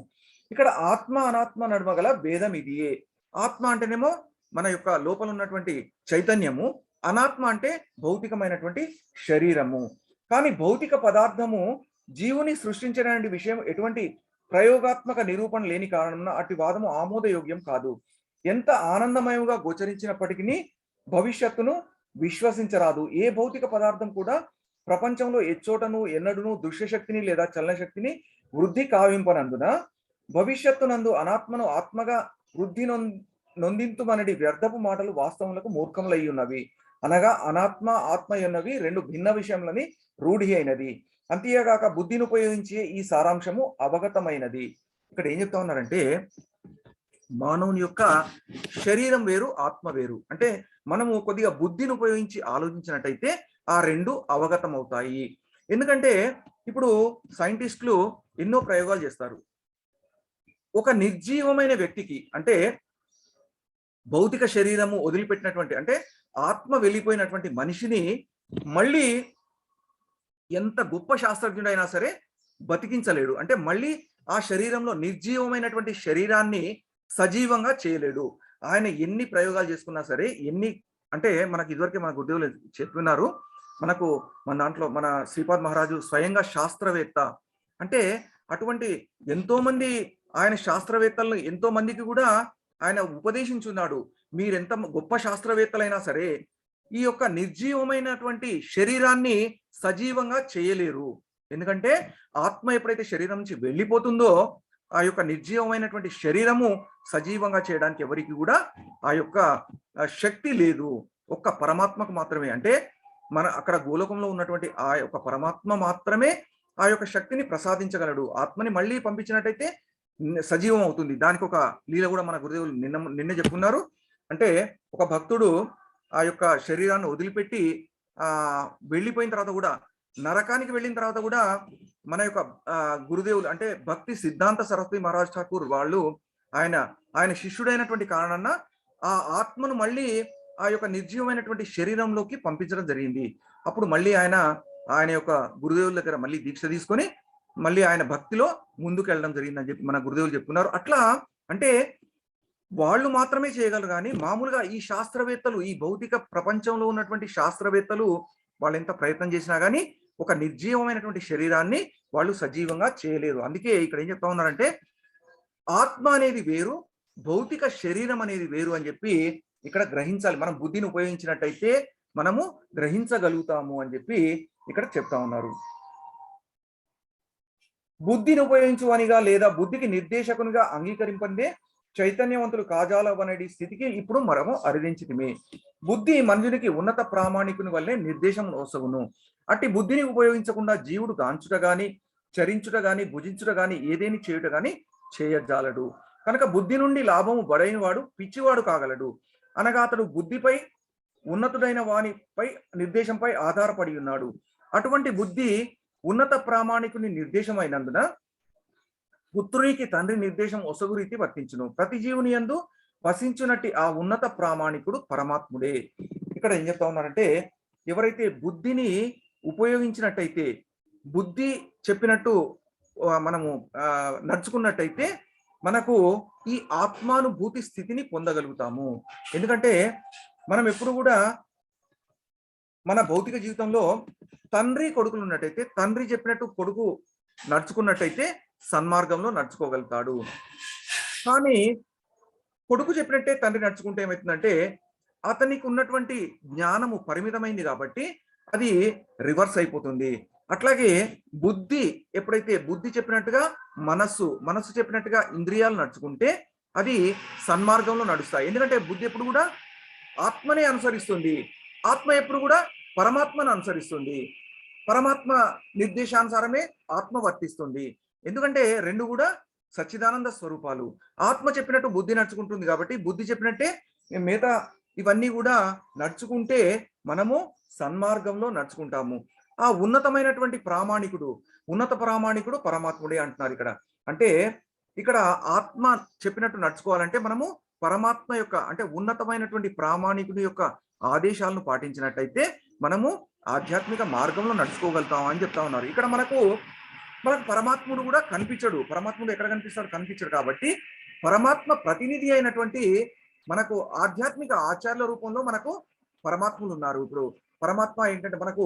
ఇక్కడ ఆత్మ అనాత్మ నడుమ గల భేదం ఇదియే. ఆత్మ అంటేనేమో మన యొక్క లోపల ఉన్నటువంటి చైతన్యము, అనాత్మ అంటే భౌతికమైనటువంటి శరీరము. కానీ భౌతిక పదార్థము జీవుని సృష్టించడానికి విషయం ఎటువంటి ప్రయోగాత్మక నిరూపణ లేని కారణం అటు వాదము ఆమోదయోగ్యం కాదు. ఎంత ఆనందమయంగా గోచరించినప్పటికీ భవిష్యత్తును విశ్వసించరాదు. ఏ భౌతిక పదార్థం కూడా ప్రపంచంలో ఎచ్చోటను ఎన్నడూను దృశ్యశక్తిని లేదా చలనశక్తిని వృద్ధి కావింపనందున భవిష్యత్తునందు అనాత్మను ఆత్మగా వృద్ధి నొందింతుమనడి వ్యర్థపు మాటలు వాస్తవములకు మూర్ఖములై ఉన్నవి. అనగా అనాత్మ ఆత్మ ఉన్నవి రెండు భిన్న విషయములని రూఢి అయినది. అంతేగాక బుద్ధిని ఉపయోగించే ఈ సారాంశము అవగతమైనది. ఇక్కడ ఏం చెప్తా ఉన్నారంటే మానవుని యొక్క శరీరం వేరు, ఆత్మ వేరు. అంటే మనము కొద్దిగా బుద్ధిని ఉపయోగించి ఆలోచించినట్టయితే ఆ రెండు అవగతం అవుతాయి. ఎందుకంటే ఇప్పుడు సైంటిస్టులు ఎన్నో ప్రయోగాలు చేస్తారు. ఒక నిర్జీవమైన వ్యక్తికి అంటే భౌతిక శరీరము వదిలిపెట్టినటువంటి అంటే ఆత్మ వెళ్ళిపోయినటువంటి మనిషిని మళ్ళీ ఎంత గొప్ప శాస్త్రజ్ఞుడైనా సరే బతికించలేడు. అంటే మళ్ళీ ఆ శరీరంలో నిర్జీవమైనటువంటి శరీరాన్ని సజీవంగా చేయలేడు. ఆయన ఎన్ని ప్రయోగాలు చేసుకున్నా సరే, అంటే మనకి ఇదివరకే మన గురుదేవులు చెప్పినారు, మన దాంట్లో మన శ్రీపాద్ మహారాజు స్వయంగా శాస్త్రవేత్త. అంటే అటువంటి ఎంతో మంది ఆయన శాస్త్రవేత్తలను ఎంతో మందికి కూడా ఆయన ఉపదేశించున్నాడు. మీరెంత గొప్ప శాస్త్రవేత్తలైనా సరే ఈ యొక్క నిర్జీవమైనటువంటి శరీరాన్ని సజీవంగా చేయలేరు. ఎందుకంటే ఆత్మ ఎప్పుడైతే శరీరం నుంచి వెళ్ళిపోతుందో ఆ యొక్క నిర్జీవమైనటువంటి శరీరము సజీవంగా చేయడానికి ఎవరికి కూడా ఆ యొక్క శక్తి లేదు. ఒక్క పరమాత్మకు మాత్రమే. అంటే అక్కడ గోలోకంలో ఉన్నటువంటి ఆ యొక్క పరమాత్మ మాత్రమే ఆ యొక్క శక్తిని ప్రసాదించగలడు. ఆత్మని మళ్ళీ పంపించినట్టయితే సజీవం అవుతుంది. దానికి ఒక లీల కూడా మన గురుదేవులు నిన్నే చెప్పుకున్నారు. అంటే ఒక భక్తుడు ఆ యొక్క శరీరాన్ని వదిలిపెట్టి వెళ్ళిపోయిన తర్వాత కూడా, నరకానికి వెళ్ళిన తర్వాత కూడా మన యొక్క గురుదేవులు అంటే భక్తి సిద్ధాంత సరస్వతి మహారాజ్ ఠాకూర్ వాళ్ళు ఆయన శిష్యుడైనటువంటి కారణాన ఆ ఆత్మను మళ్ళీ ఆ యొక్క నిర్జీవమైనటువంటి శరీరంలోకి పంపించడం జరిగింది. అప్పుడు మళ్ళీ ఆయన యొక్క గురుదేవుల దగ్గర మళ్ళీ దీక్ష తీసుకొని మళ్ళీ ఆయన భక్తిలో ముందుకు వెళ్ళడం జరిగిందని చెప్పి మన గురుదేవులు చెప్తున్నారు. అట్లా అంటే వాళ్ళు మాత్రమే చేయగలరు, కానీ మామూలుగా ఈ శాస్త్రవేత్తలు, ఈ భౌతిక ప్రపంచంలో ఉన్నటువంటి శాస్త్రవేత్తలు వాళ్ళు ఎంత ప్రయత్నం చేసినా కానీ ఒక నిర్జీవమైనటువంటి శరీరాన్ని వాళ్ళు సజీవంగా చేయలేరు. అందుకే ఇక్కడ ఏం చెప్తా ఉన్నారంటే ఆత్మ అనేది వేరు, భౌతిక శరీరం అనేది వేరు అని చెప్పి ఇక్కడ గ్రహించాలి. మనం బుద్ధిని ఉపయోగించినట్టయితే మనము గ్రహించగలుగుతాము అని చెప్పి ఇక్కడ చెప్తా ఉన్నారు. బుద్ధిని ఉపయోగించువనిగా లేదా బుద్ధికి నిర్దేశకునిగా అంగీకరింపందే చైతన్యవంతులు కాజాలవనడి స్థితికి ఇప్పుడు మనము అరిదించితిమి. బుద్ధి మనుషునికి ఉన్నత ప్రామాణికుని వల్లే నిర్దేశం వసగును. అట్టి బుద్ధిని ఉపయోగించకుండా జీవుడు గాంచుట గాని, చరించుట గాని, భుజించుట గాని, ఏదేని చేయుట గాని చేయజాలడు. కనుక బుద్ధి నుండి లాభము బడైన వాడు పిచ్చివాడు కాగలడు. అనగా అతడు బుద్ధిపై ఉన్నతుడైన వానిపై నిర్దేశంపై ఆధారపడి ఉన్నాడు. అటువంటి బుద్ధి ఉన్నత ప్రామాణికుని నిర్దేశమైనందున పుత్రునికి తండ్రి నిర్దేశం ఒసగు రీతి వర్తించును. ప్రతి జీవుని యందు వసించునట్టి ఆ ఉన్నత ప్రామాణికుడు పరమాత్ముడే. ఇక్కడ ఏం చెప్తా ఉన్నారంటే ఎవరైతే బుద్ధిని ఉపయోగించినట్టయితే, బుద్ధి చెప్పినట్టు మనము నడుచుకున్నట్టయితే మనకు ఈ ఆత్మానుభూతి స్థితిని పొందగలుగుతాము. ఎందుకంటే మనం ఎప్పుడు కూడా మన భౌతిక జీవితంలో తండ్రి కొడుకులు ఉన్నట్టయితే, తండ్రి చెప్పినట్టు కొడుకు నడుచుకున్నట్టయితే సన్మార్గంలో నడుచుకోగలుగుతాడు. కానీ కొడుకు చెప్పినట్టే తండ్రి నడుచుకుంటే ఏమవుతుందంటే అతనికి ఉన్నటువంటి జ్ఞానము పరిమితమైంది కాబట్టి అది రివర్స్ అయిపోతుంది. అట్లాగే బుద్ధి ఎప్పుడైతే బుద్ధి చెప్పినట్టుగా మనస్సు చెప్పినట్టుగా ఇంద్రియాలు నడుచుకుంటే అది సన్మార్గంలో నడుస్తాయి. ఎందుకంటే బుద్ధి ఎప్పుడు కూడా ఆత్మనే అనుసరిస్తుంది, ఆత్మ ఎప్పుడు కూడా పరమాత్మను అనుసరిస్తుంది, పరమాత్మ నిర్దేశానుసారమే ఆత్మ వర్తిస్తుంది. ఎందుకంటే రెండు కూడా సచ్చిదానంద స్వరూపాలు. ఆత్మ చెప్పినట్టు బుద్ధి నడుచుకుంటుంది కాబట్టి బుద్ధి చెప్పినట్టే మిగతా ఇవన్నీ కూడా నడుచుకుంటే మనము సన్మార్గంలో నడుచుకుంటాము. ఆ ఉన్నత ప్రామాణికుడు పరమాత్ముడే అంటున్నారు ఇక్కడ. అంటే ఇక్కడ ఆత్మ చెప్పినట్టు నడుచుకోవాలంటే మనము పరమాత్మ యొక్క అంటే ఉన్నతమైనటువంటి ప్రామాణికుడి యొక్క ఆదేశాలను పాటించినట్టయితే మనము ఆధ్యాత్మిక మార్గంలో నడుచుకోగలుగుతాం అని చెప్తా ఉన్నారు. ఇక్కడ మనకు పరమాత్ముడు కూడా కనిపించడు. పరమాత్ముడు ఎక్కడ కనిపించడు కాబట్టి పరమాత్మ ప్రతినిధి అయినటువంటి మనకు ఆధ్యాత్మిక ఆచార్యుల రూపంలో మనకు పరమాత్ములు ఉన్నారు. ఇప్పుడు పరమాత్మ ఏంటంటే మనకు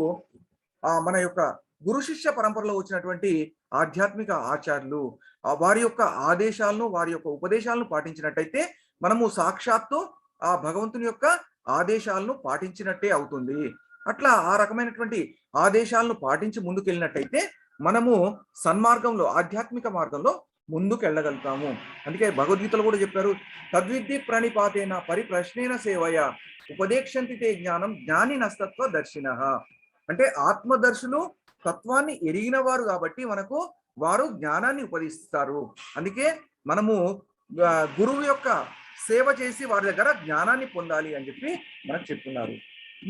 మన యొక్క గురు శిష్య పరంపరలో వచ్చినటువంటి ఆధ్యాత్మిక ఆచార్యులు వారి యొక్క ఆదేశాలను, వారి యొక్క ఉపదేశాలను పాటించినట్టయితే మనము సాక్షాత్తు ఆ భగవంతుని యొక్క ఆదేశాలను పాటించినట్టే అవుతుంది. అట్లా ఆ రకమైనటువంటి ఆదేశాలను పాటించి ముందుకెళ్ళినట్టయితే మనము సన్మార్గంలో ఆధ్యాత్మిక మార్గంలో ముందుకు వెళ్ళగలుగుతాము. అందుకే భగవద్గీతలో కూడా చెప్పారు, తద్విద్ది ప్రణిపాతేన పరిప్రశ్నేన సేవయ ఉపదేక్షంతి తే జ్ఞానం జ్ఞాని నస్తత్వ దర్శిన. అంటే ఆత్మదర్శులు తత్వాన్ని ఎరిగిన వారు కాబట్టి మనకు వారు జ్ఞానాన్ని ఉపదేశిస్తారు. అందుకే మనము గురువు యొక్క సేవ చేసి వారి దగ్గర జ్ఞానాన్ని పొందాలి అని చెప్పి మనకు చెప్తున్నారు.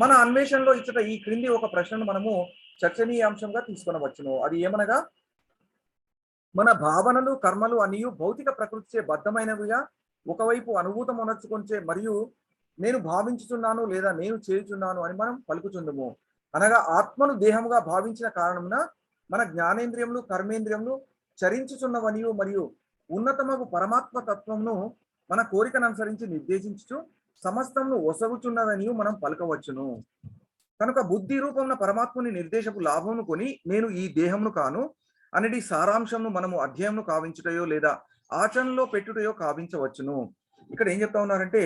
మన అన్వేషణలో ఇచ్చట ఈ క్రింది ఒక ప్రశ్నను మనము చర్చనీయాంశంగా తీసుకొనవచ్చును. అది ఏమనగా, మన భావనలు కర్మలు అన్నీ భౌతిక ప్రకృతిచే బద్ధమైనవిగా ఒకవైపు అనుభూతం ఉనర్చుకొంచే మరియు నేను భావించుచున్నాను లేదా నేను చేయుచున్నాను అని మనం పలుకుచుందము. అనగా ఆత్మను దేహముగా భావించిన కారణమున మన జ్ఞానేంద్రియములు కర్మేంద్రియములు చరించుచున్నవనియు మరియు ఉన్నతమగు పరమాత్మ తత్వమును మన కోరికను అనుసరించి నిర్దేశించుచు సమస్తమును ఒసగుచున్నదనియు మనం పలకవచ్చును. కనుక బుద్ధి రూపమున పరమాత్మని నిర్దేశపు లాభమును కొని నేను ఈ దేహమును కాను అనేది సారాంశంను మనము అధ్యయనము కావించుటయో లేదా ఆచరణలో పెట్టుటయో కావించవచ్చును. ఇక్కడ ఏం చెప్తా ఉన్నారంటే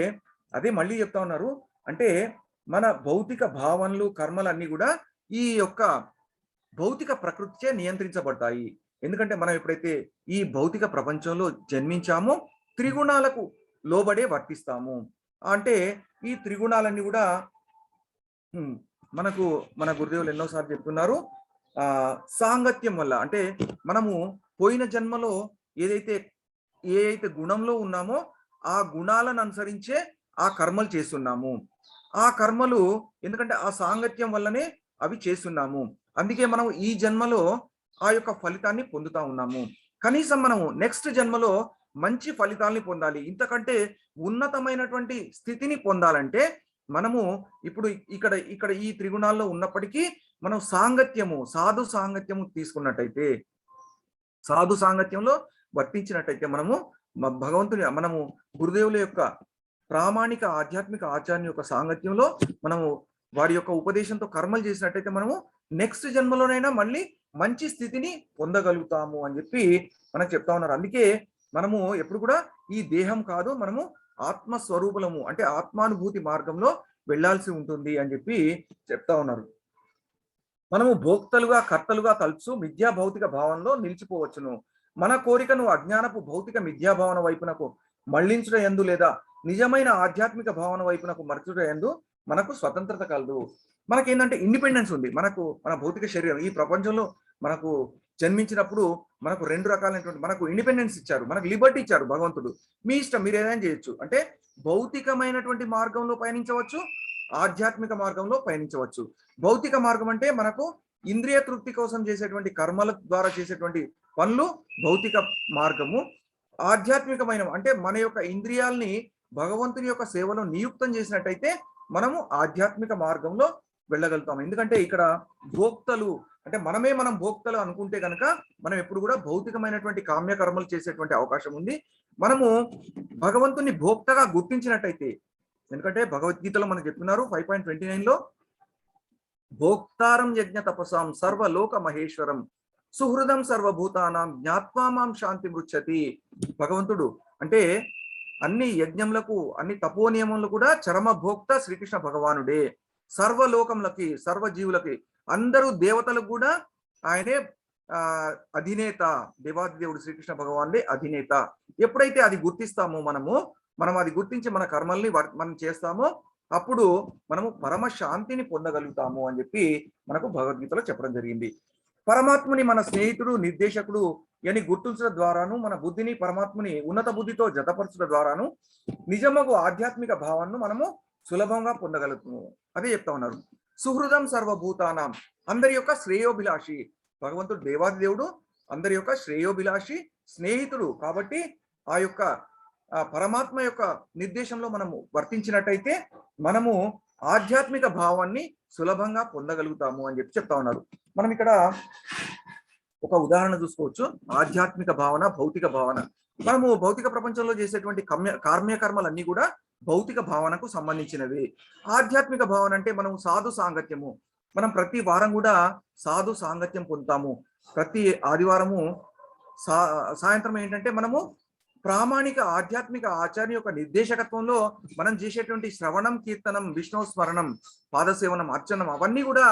అదే మళ్ళీ చెప్తా ఉన్నారు. అంటే మన భౌతిక భావనలు కర్మలు అన్ని కూడా ఈ యొక్క భౌతిక ప్రకృతిచే నియంత్రించబడతాయి. ఎందుకంటే మనం ఎప్పుడైతే ఈ భౌతిక ప్రపంచంలో జన్మించామో త్రిగుణాలకు లోబడే వర్తిస్తాము. అంటే ఈ త్రిగుణాలన్నీ కూడా మనకు మన గురుదేవులు ఎన్నోసార్లు చెప్తున్నారు. సాంగత్యం వల్ల, అంటే మనము పోయిన జన్మలో ఏదైతే ఏ అయితే గుణంలో ఉన్నామో ఆ గుణాలను అనుసరించే ఆ కర్మలు చేస్తున్నాము. ఆ కర్మలు ఎందుకంటే ఆ సాంగత్యం వల్లనే అవి చేస్తున్నాము. అందుకే మనం ఈ జన్మలో ఆ యొక్క ఫలితాన్ని పొందుతా ఉన్నాము. కనీసం మనము నెక్స్ట్ జన్మలో మంచి ఫలితాల్ని పొందాలి. ఇంతకంటే ఉన్నతమైనటువంటి స్థితిని పొందాలంటే మనము ఇప్పుడు ఇక్కడ ఇక్కడ ఈ త్రిగుణాల్లో ఉన్నప్పటికీ మనం సాధు సాంగత్యము తీసుకున్నట్టయితే, సాధు సాంగత్యంలో వర్తించినట్టయితే మనము భగవంతుని మనము గురుదేవుల యొక్క ప్రామాణిక ఆధ్యాత్మిక ఆచార్య యొక్క సాంగత్యంలో మనము వారి యొక్క ఉపదేశంతో కర్మలు చేసినట్టయితే మనము నెక్స్ట్ జన్మలోనైనా మళ్ళీ మంచి స్థితిని పొందగలుగుతాము అని చెప్పి మనకు చెప్తా ఉన్నారు. అందుకే మనము ఎప్పుడు కూడా ఈ దేహం కాదు, మనము ఆత్మస్వరూపులము, అంటే ఆత్మానుభూతి మార్గంలో వెళ్ళాల్సి ఉంటుంది అని చెప్పి చెప్తా ఉన్నారు. మనము భోక్తలుగా కర్తలుగా తలుచు మిథ్యా భౌతిక భావనలో నిలిచిపోవచ్చును. మన కోరికను అజ్ఞానపు భౌతిక మిథ్యా భావన వైపునకు మళ్లించుట యందు లేదా నిజమైన ఆధ్యాత్మిక భావన వైపునకు మరచుట యందు మనకు స్వతంత్రత కలదు. మనకేంటంటే ఇండిపెండెన్స్ ఉంది. మనకు మన భౌతిక శరీరం ఈ ప్రపంచంలో మనకు జన్మించినప్పుడు మనకు 2 రకాలైనటువంటి మనకు ఇండిపెండెన్స్ ఇచ్చారు, మనకు లిబర్టీ ఇచ్చారు భగవంతుడు. మీ ఇష్టం, మీరు ఏదైనా చేయొచ్చు. అంటే భౌతికమైనటువంటి మార్గంలో పయనించవచ్చు, ఆధ్యాత్మిక మార్గంలో పయనించవచ్చు. భౌతిక మార్గం అంటే మనకు ఇంద్రియ తృప్తి కోసం చేసేటువంటి కర్మల ద్వారా చేసేటువంటి పనులు భౌతిక మార్గము. ఆధ్యాత్మికమైన అంటే మన యొక్క ఇంద్రియాల్ని భగవంతుని యొక్క సేవలో నియుక్తం చేసినట్టయితే మనము ఆధ్యాత్మిక మార్గంలో వెళ్ళగలుగుతాం. ఎందుకంటే ఇక్కడ భోక్తలు అంటే మనం భోక్తలు అనుకుంటే కనుక మనం ఎప్పుడు కూడా భౌతికమైనటువంటి కామ్య కర్మలు చేసేటువంటి అవకాశం ఉంది. మనము భగవంతుని భోక్తగా గుర్తించినట్టయితే, ఎందుకంటే భగవద్గీతలో మనకు చెప్తున్నారు 5.29లో భోక్తారం యజ్ఞ తపసాం సర్వలోక మహేశ్వరం సుహృదం సర్వభూతానాం జ్ఞాత్వా మాం శాంతి మృచ్చతి. భగవంతుడు అంటే అన్ని యజ్ఞములకు అన్ని తపోనియములు కూడా చరమ భోక్త శ్రీకృష్ణ భగవానుడే. సర్వలోకములకి సర్వజీవులకి అందరూ దేవతలకు కూడా ఆయనే అధినేత. దేవాది దేవుడు శ్రీకృష్ణ భగవానుడే అధినేత. ఎప్పుడైతే అది గుర్తిస్తామో మనం అది గుర్తించి మన కర్మల్ని మనం చేస్తామో అప్పుడు మనము పరమ శాంతిని పొందగలుగుతాము అని చెప్పి మనకు భగవద్గీతలో చెప్పడం జరిగింది. పరమాత్ముని మన స్నేహితుడు నిర్దేశకుడు అని గుర్తించడం ద్వారాను మన బుద్ధిని పరమాత్ముని ఉన్నత బుద్ధితో జతపరచడం ద్వారాను నిజమగు ఆధ్యాత్మిక భావాన్ని మనము సులభంగా పొందగలుగుతాము. అదే చెప్తా ఉన్నారు. సుహృదం సర్వభూతానాం, అందరి యొక్క శ్రేయోభిలాషి. భగవంతుడు దేవాది దేవుడు అందరి యొక్క శ్రేయోభిలాషి స్నేహితుడు. కాబట్టి ఆ యొక్క పరమాత్మ యొక్క నిర్దేశంలో మనము వర్తించినట్టయితే మనము ఆధ్యాత్మిక భావాన్ని సులభంగా పొందగలుగుతాము అని చెప్పి చెప్తా ఉన్నారు. మనం ఇక్కడ ఒక ఉదాహరణ చూసుకోవచ్చు. ఆధ్యాత్మిక భావన, భౌతిక భావన. మనము భౌతిక ప్రపంచంలో చేసేటువంటి కార్మ్య కర్మలన్నీ కూడా భౌతిక భావనకు సంబంధించినవి. ఆధ్యాత్మిక భావన అంటే మనం సాధు సాంగత్యము. మనం ప్రతి వారం కూడా సాధు సాంగత్యం పొందుతాము. ప్రతి ఆదివారము సాయంత్రం ఏంటంటే మనము ప్రామాణిక ఆధ్యాత్మిక ఆచార్య యొక్క నిర్దేశకత్వంలో మనం చేసేటువంటి శ్రవణం, కీర్తనం, విష్ణు స్మరణం, పాదసేవనం, అర్చనం అవన్నీ కూడా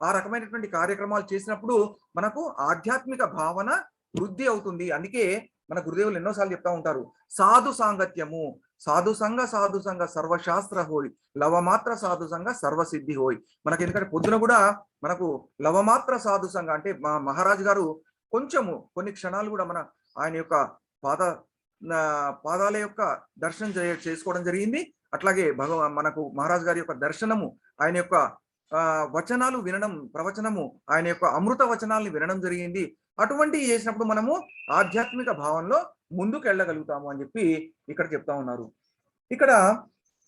ఆ రకమైనటువంటి కార్యక్రమాలు చేసినప్పుడు మనకు ఆధ్యాత్మిక భావన వృద్ధి అవుతుంది. అందుకే మన గురుదేవులు ఎన్నోసార్లు చెప్తా ఉంటారు, సాధు సాంగత్యము, సాధు సంఘ సర్వశాస్త్ర హోయ్, లవమాత్ర సాధు సంఘ సర్వసిద్ధి హోయ్. మనకి ఎందుకంటే పొద్దున కూడా మనకు లవమాత్ర సాధు సంఘ అంటే మా మహారాజు గారు కొన్ని క్షణాలు కూడా ఆయన యొక్క పాదాల యొక్క దర్శనం చేసుకోవడం జరిగింది. అట్లాగే మనకు మహారాజు గారి యొక్క దర్శనము, ఆయన యొక్క వచనాలు వినడం, ప్రవచనము, ఆయన యొక్క అమృత వచనాలను వినడం జరిగింది. అటువంటివి చేసినప్పుడు మనము ఆధ్యాత్మిక భావంలో ముందుకు వెళ్ళగలుగుతాము అని చెప్పి ఇక్కడ చెప్తా ఉన్నారు. ఇక్కడ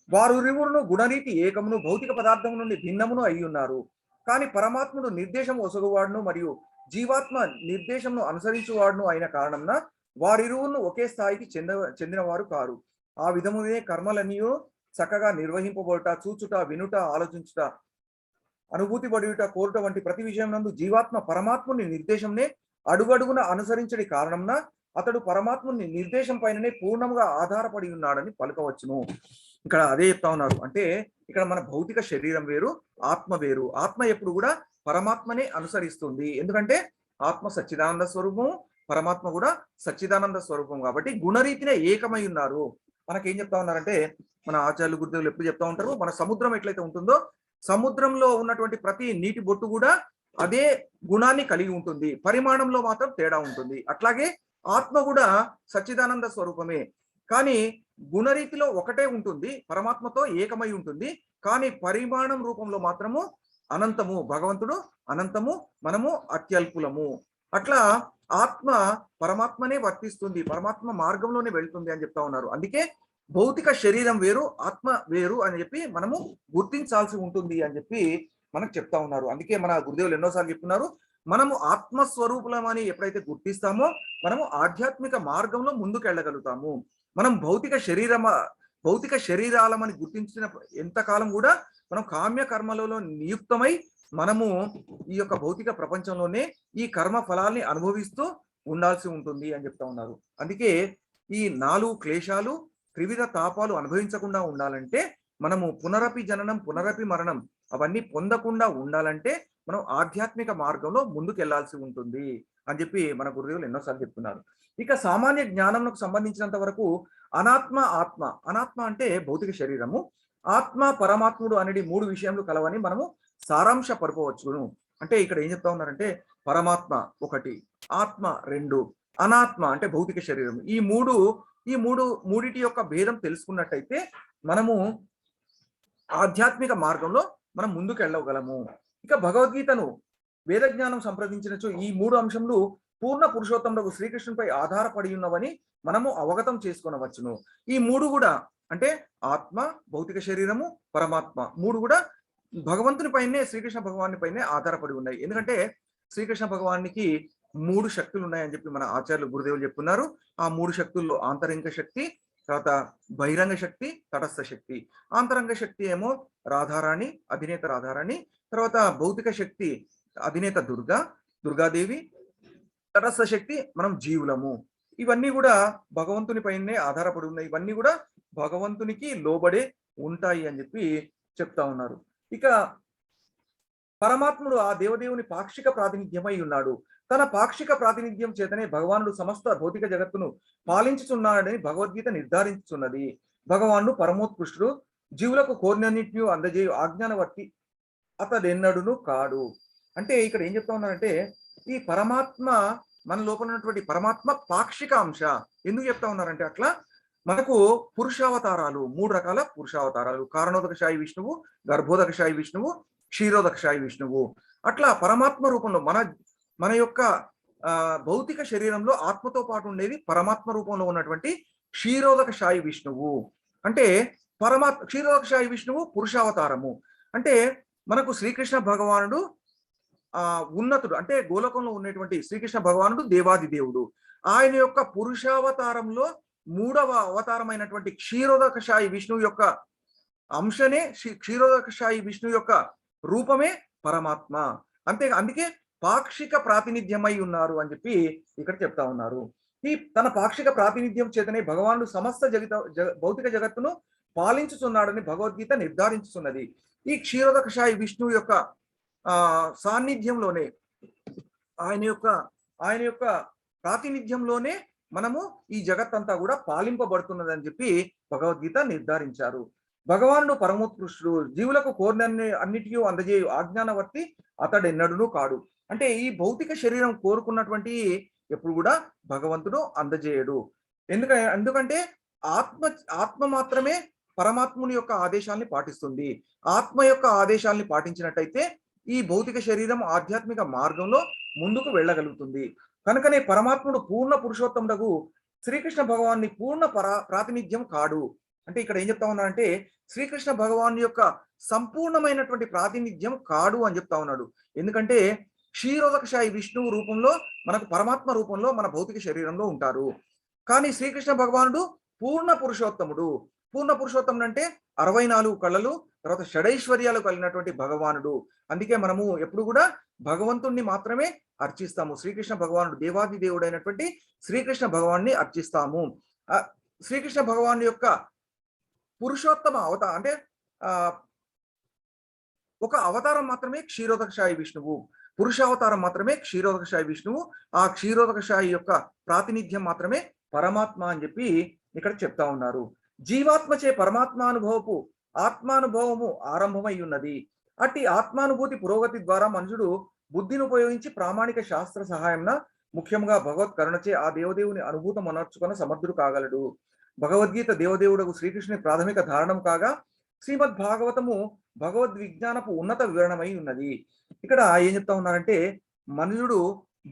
వారిరువురును గుణరీతి ఏకమును భౌతిక పదార్థము నుండి భిన్నమును అయి ఉన్నారు. కానీ పరమాత్ముడు నిర్దేశం ఒసగువాడును మరియు జీవాత్మ నిర్దేశంను అనుసరించువాడును అయిన కారణంన వారిరువును ఒకే స్థాయికి చెందినవారు కారు. ఆ విధమునే కర్మలన్నీ చక్కగా నిర్వహింపబడుట, చూచుట, వినుట, ఆలోచించుట, అనుభూతి పడుట, కోరుట వంటి ప్రతి విషయం నందు జీవాత్మ పరమాత్ముని నిర్దేశంనే అడుగడుగున అనుసరించడి కారణంన అతడు పరమాత్ముని నిర్దేశం పైననే పూర్ణంగా ఆధారపడి ఉన్నాడని పలుకవచ్చును. ఇక్కడ అదే చెప్తా ఉన్నారు. అంటే ఇక్కడ మన భౌతిక శరీరం వేరు, ఆత్మ వేరు. ఆత్మ ఎప్పుడు కూడా పరమాత్మనే అనుసరిస్తుంది. ఎందుకంటే ఆత్మ సచ్చిదానంద స్వరూపము, పరమాత్మ కూడా సచ్చిదానంద స్వరూపం. కాబట్టి గుణరీతినే ఏకమై ఉన్నారు. మనకేం చెప్తా ఉన్నారంటే మన ఆచార్యులు గురుదేవులు ఎప్పుడు చెప్తా ఉంటారు, మన సముద్రం ఎట్లయితే ఉంటుందో సముద్రంలో ఉన్నటువంటి ప్రతి నీటి బొట్టు కూడా అదే గుణాన్ని కలిగి ఉంటుంది, పరిమాణంలో మాత్రం తేడా ఉంటుంది. అట్లాగే ఆత్మ కూడా సచ్చిదానంద స్వరూపమే, కానీ గుణరీతిలో ఒకటే ఉంటుంది, పరమాత్మతో ఏకమై ఉంటుంది. కానీ పరిమాణం రూపంలో మాత్రము అనంతము, భగవంతుడు అనంతము, మనము అత్యల్పులము. అట్లా ఆత్మ పరమాత్మనే వర్తిస్తుంది, పరమాత్మ మార్గంలోనే వెళ్తుంది అని చెప్తా ఉన్నారు. అందుకే భౌతిక శరీరం వేరు, ఆత్మ వేరు అని చెప్పి మనము గుర్తించాల్సి ఉంటుంది అని చెప్పి మనకు చెప్తా ఉన్నారు. అందుకే మన గురుదేవులు ఎన్నోసార్లు చెప్తున్నారు, మనము ఆత్మస్వరూపులమని ఎప్పుడైతే గుర్తిస్తామో మనము ఆధ్యాత్మిక మార్గంలో ముందుకు వెళ్ళగలుగుతాము. మనం భౌతిక శరీరాలమని గుర్తించిన ఎంతకాలం కూడా మనం కామ్య కర్మలలో నియుక్తమై మనము ఈ యొక్క భౌతిక ప్రపంచంలోనే ఈ కర్మ ఫలాల్ని అనుభవిస్తూ ఉండాల్సి ఉంటుంది అని చెప్తా ఉన్నారు. అందుకే ఈ 4 క్లేశాలు, త్రివిధ తాపాలు అనుభవించకుండా ఉండాలంటే, మనము పునరపి జననం పునరపి మరణం అవన్నీ పొందకుండా ఉండాలంటే మనం ఆధ్యాత్మిక మార్గంలో ముందుకు వెళ్లాల్సి ఉంటుంది అని చెప్పి మన గురుదేవులు ఎన్నోసార్లు చెప్తున్నారు. ఇక సామాన్య జ్ఞానంకు సంబంధించినంత వరకు అనాత్మ, ఆత్మ, అనాత్మ అంటే భౌతిక శరీరము, ఆత్మ పరమాత్ముడు అనేది 3 విషయాలు కలవని మనము సారాంశ పరపవచ్చును. అంటే ఇక్కడ ఏం చెప్తా ఉన్నారంటే, పరమాత్మ 1, ఆత్మ 2, అనాత్మ అంటే భౌతిక శరీరం. ఈ మూడిటి యొక్క భేదం తెలుసుకున్నట్టయితే మనము ఆధ్యాత్మిక మార్గంలో మనం ముందుకు వెళ్ళగలము. ఇక భగవద్గీతను వేద జ్ఞానం సంప్రదించినచో ఈ 3 అంశములు పూర్ణ పురుషోత్తముడు శ్రీకృష్ణుపై ఆధారపడి ఉన్నవని మనము అవగతం చేసుకొనవచ్చును. ఈ 3 కూడా అంటే ఆత్మ, భౌతిక శరీరము, పరమాత్మ 3 కూడా భగవంతుని పైనే, శ్రీకృష్ణ భగవాని పైనే ఆధారపడి ఉన్నాయి. ఎందుకంటే శ్రీకృష్ణ భగవానికి 3 శక్తులు ఉన్నాయని చెప్పి మన ఆచార్యులు గురుదేవులు చెప్తున్నారు. ఆ 3 శక్తుల్లో ఆంతరంగ శక్తి, తర్వాత బహిరంగ శక్తి, తటస్థ శక్తి. ఆంతరంగ శక్తి ఏమో రాధారాణి, అధినేత రాధారాణి, తర్వాత భౌతిక శక్తి అధినేత దుర్గాదేవి, తటస్థ శక్తి మనం జీవులము. ఇవన్నీ కూడా భగవంతుని పైనే ఆధారపడి ఉన్నాయి, ఇవన్నీ కూడా భగవంతునికి లోబడే ఉంటాయి అని చెప్పి చెప్తా ఉన్నారు. ఇక పరమాత్ముడు ఆ దేవదేవుని పాక్షిక ప్రాతినిధ్యమై ఉన్నాడు. తన పాక్షిక ప్రాతినిధ్యం చేతనే భగవానుడు సమస్త భౌతిక జగత్తును పాలించుచున్నాడని భగవద్గీత నిర్ధారించుచున్నది. భగవానుడు పరమోత్కృష్టుడు, జీవులకు కోరినన్నిటిని అందజేయు ఆజ్ఞానవర్తి అతడెన్నడును కాడు. అంటే ఇక్కడ ఏం చెప్తా ఉన్నారంటే, ఈ పరమాత్మ, మన లోపల ఉన్నటువంటి పరమాత్మ పాక్షిక అంశ. ఎందుకు చెప్తా ఉన్నారంటే, అట్లా మనకు పురుషావతారాలు 3 రకాల పురుషావతారాలు, కారణోదకశాయి విష్ణువు, గర్భోదకశాయి విష్ణువు, క్షీరోదకశాయి విష్ణువు. అట్లా పరమాత్మ రూపంలో మన యొక్క భౌతిక శరీరంలో ఆత్మతో పాటు ఉండేది పరమాత్మ రూపంలో ఉన్నటువంటి క్షీరోదకశాయి విష్ణువు. అంటే క్షీరోదకశాయి విష్ణువు పురుషావతారము. అంటే మనకు శ్రీకృష్ణ భగవానుడు ఉన్నతుడు, అంటే గోలోకంలో ఉన్నటువంటి శ్రీకృష్ణ భగవానుడు దేవాది దేవుడు. ఆయన యొక్క పురుషావతారంలో 3వ అవతారమైనటువంటి క్షీరోదకశాయి విష్ణువు యొక్క అంశనే, క్షీరోదకశాయి విష్ణువు యొక్క రూపమే పరమాత్మ. అందుకే పాక్షిక ప్రాతినిధ్యమై ఉన్నారు అని చెప్పి ఇక్కడ చెప్తా ఉన్నారు. ఈ తన పాక్షిక ప్రాతినిధ్యం చేతనే భగవానుడు సమస్త భౌతిక జగత్తును పాలించుచున్నాడని భగవద్గీత నిర్ధారించుతున్నది. ఈ క్షీరోదకశాయి విష్ణువు యొక్క సాన్నిధ్యంలోనే, ఆయన యొక్క ప్రాతినిధ్యంలోనే మనము ఈ జగత్తంతా కూడా పాలింపబడుతున్నదని చెప్పి భగవద్గీత నిర్ధారించారు. భగవానుడు పరమోత్కృష్టుడు, జీవులకు అన్నిటికీ అందజేయు ఆజ్ఞానవర్తి అతడెన్నడును కాడు. అంటే ఈ భౌతిక శరీరం కోరుకున్నటువంటి ఎప్పుడు కూడా భగవంతుడు అందజేయడు. ఎందుకంటే ఆత్మ మాత్రమే పరమాత్ముని యొక్క ఆదేశాల్ని పాటిస్తుంది. ఆత్మ యొక్క ఆదేశాల్ని పాటించినట్టయితే ఈ భౌతిక శరీరం ఆధ్యాత్మిక మార్గంలో ముందుకు వెళ్ళగలుగుతుంది. కనుకనే పరమాత్ముడు పూర్ణ పురుషోత్తముడగు శ్రీకృష్ణ భగవాన్ని పూర్ణ ప్రాతినిధ్యం కాడు. అంటే ఇక్కడ ఏం చెప్తా ఉన్నాడంటే, శ్రీకృష్ణ భగవాన్ యొక్క సంపూర్ణమైనటువంటి ప్రాతినిధ్యం కాడు అని చెప్తా ఉన్నాడు. ఎందుకంటే క్షీరోదకశాయి విష్ణువు రూపంలో మనకు పరమాత్మ రూపంలో మన భౌతిక శరీరంలో ఉంటారు. కానీ శ్రీకృష్ణ భగవానుడు పూర్ణ పురుషోత్తముడు. పూర్ణ పురుషోత్తముడు అంటే 64 కళలు, తర్వాత షడైశ్వర్యాలు కలిగినటువంటి భగవానుడు. అందుకే మనము ఎప్పుడు కూడా భగవంతుణ్ణి మాత్రమే అర్చిస్తాము. శ్రీకృష్ణ భగవానుడు దేవాది దేవుడైనటువంటి శ్రీకృష్ణ భగవాన్ని అర్చిస్తాము. శ్రీకృష్ణ భగవాన్ యొక్క పురుషోత్తమ అవతారం అంటే ఒక అవతారం మాత్రమే క్షీరోదకశాయి విష్ణువు, పురుషావతారం మాత్రమే క్షీరోదకశాయి విష్ణువు. ఆ క్షీరోదకశాయి యొక్క ప్రాతినిధ్యం మాత్రమే పరమాత్మ అని చెప్పి ఇక్కడ చెప్తా ఉన్నారు. జీవాత్మచే పరమాత్మానుభవపు ఆత్మానుభవము ఆరంభమై ఉన్నది. అట్టి ఆత్మానుభూతి పురోగతి ద్వారా మనుషుడు బుద్ధిని ఉపయోగించి ప్రామాణిక శాస్త్ర సహాయంన ముఖ్యంగా భగవత్ కరుణచే ఆ దేవదేవుని అనుభూతం అనర్చుకున్న సమర్థుడు కాగలడు. భగవద్గీత దేవదేవుడకు శ్రీకృష్ణుని ప్రాథమిక ధారణం కాగా శ్రీమద్ భాగవతము భగవద్ విజ్ఞానపు ఉన్నత వివరణమై ఉన్నది. ఇక్కడ ఏం చెప్తా ఉన్నారంటే మనుషుడు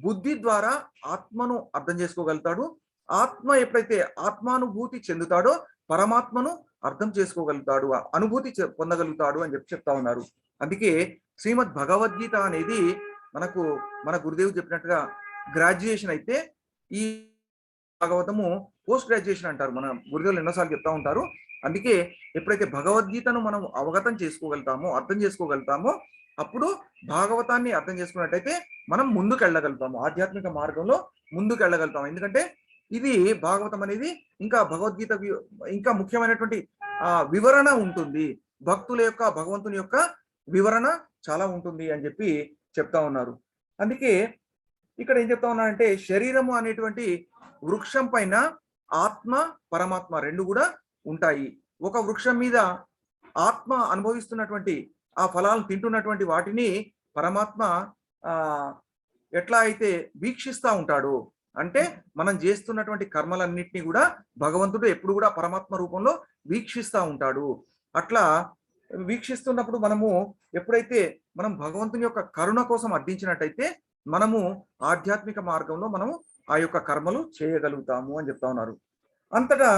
బుద్ధి ద్వారా ఆత్మను అర్థం చేసుకోగలుగుతాడు. ఆత్మ ఎప్పుడైతే ఆత్మానుభూతి చెందుతాడో పరమాత్మను అర్థం చేసుకోగలుగుతాడు, అనుభూతి పొందగలుగుతాడు అని చెప్తా ఉన్నారు. అందుకే శ్రీమద్ భగవద్గీత అనేది మనకు మన గురుదేవుడు చెప్పినట్టుగా గ్రాడ్యుయేషన్ అయితే ఈ భాగవతము పోస్ట్ గ్రాడ్యుయేషన్ అంటారు. మన గురుదేవులు ఎన్నోసార్లు చెప్తా ఉంటారు. అందుకే ఎప్పుడైతే భగవద్గీతను మనం అవగతం చేసుకోగలుగుతామో, అర్థం చేసుకోగలుగుతామో అప్పుడు భాగవతాన్ని అర్థం చేసుకున్నట్టయితే మనం ముందుకు వెళ్ళగలుగుతాము, ఆధ్యాత్మిక మార్గంలో ముందుకు వెళ్ళగలుగుతాము. ఎందుకంటే ఇది భాగవతం అనేది ఇంకా భగవద్గీత ఇంకా ముఖ్యమైనటువంటి వివరణ ఉంటుంది, భక్తుల యొక్క భగవంతుని యొక్క వివరణ చాలా ఉంటుంది అని చెప్పి చెప్తా ఉన్నారు. అందుకే ఇక్కడ ఏం చెప్తా ఉన్నారంటే శరీరము అనేటువంటి వృక్షం పైన ఆత్మ పరమాత్మ రెండు కూడా ఉంటాయి. ఒక వృక్షం మీద ఆత్మ అనుభవిస్తున్నటువంటి ఆ ఫలాలను తింటున్నటువంటి వాటిని పరమాత్మ ఎట్లా అయితే వీక్షిస్తూ ఉంటాడు అంటే మనం చేస్తున్నటువంటి కర్మలన్నింటినీ కూడా భగవంతుడు ఎప్పుడు కూడా పరమాత్మ రూపంలో వీక్షిస్తూ ఉంటాడు. అట్లా వీక్షిస్తున్నప్పుడు మనము ఎప్పుడైతే మనం భగవంతుని యొక్క కరుణ కోసం అర్థించినట్టయితే మనము ఆధ్యాత్మిక మార్గంలో మనము ఆ యొక్క కర్మలు చేయగలుగుతాము అని చెప్తా ఉన్నారు. అంతటా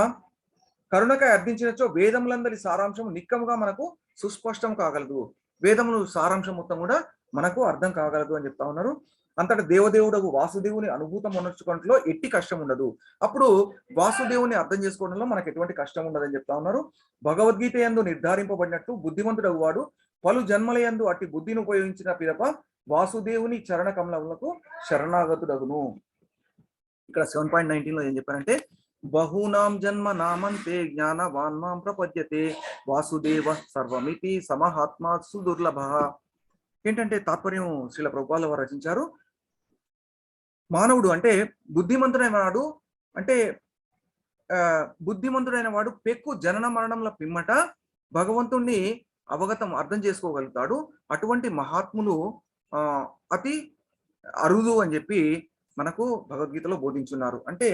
కరుణకై అర్థించినచో వేదములందరి సారాంశం నిక్కముగా మనకు సుస్పష్టం కాగలదు, వేదములు సారాంశం మొత్తం కూడా మనకు అర్థం కాగలదు అని చెప్తా ఉన్నారు. అంతటా దేవదేవుడు వాసుదేవుని అనుభూతం ఉండొచ్చుకోవడంలో ఎట్టి కష్టం ఉండదు. అప్పుడు వాసుదేవుని అర్థం చేసుకోవడంలో మనకు ఎటువంటి కష్టం ఉండదని చెప్తా ఉన్నారు. భగవద్గీత యందు నిర్ధారింపబడినట్టు బుద్ధిమంతుడు వాడు పలు జన్మల యందు అట్టి బుద్ధిని ఉపయోగించిన పిదప వాసుదేవుని చరణ కమలములకు శరణాగతుడగును. ఇక్కడ 7.19 ఏం చెప్పారంటే బహూనాం జన్మ నామంతే జ్ఞానవాన్మాం ప్రపద్యతే వాసుదేవ సర్వమితి సమహాత్మా సుదుర్లభ. ఏంటంటే తాత్పర్యం శ్రీల ప్రభుపాదుల వారు రచించారు. మానవుడు అంటే బుద్ధిమంతుడైన వాడు అంటే బుద్ధిమంతుడైన వాడు పెక్కు జనన మరణంల పిమ్మట భగవంతుణ్ణి అవగతం అర్థం చేసుకోగలుగుతాడు. అటువంటి మహాత్ములు అతి అరుదు అని చెప్పి మనకు భగవద్గీతలో బోధించున్నారు. అంటే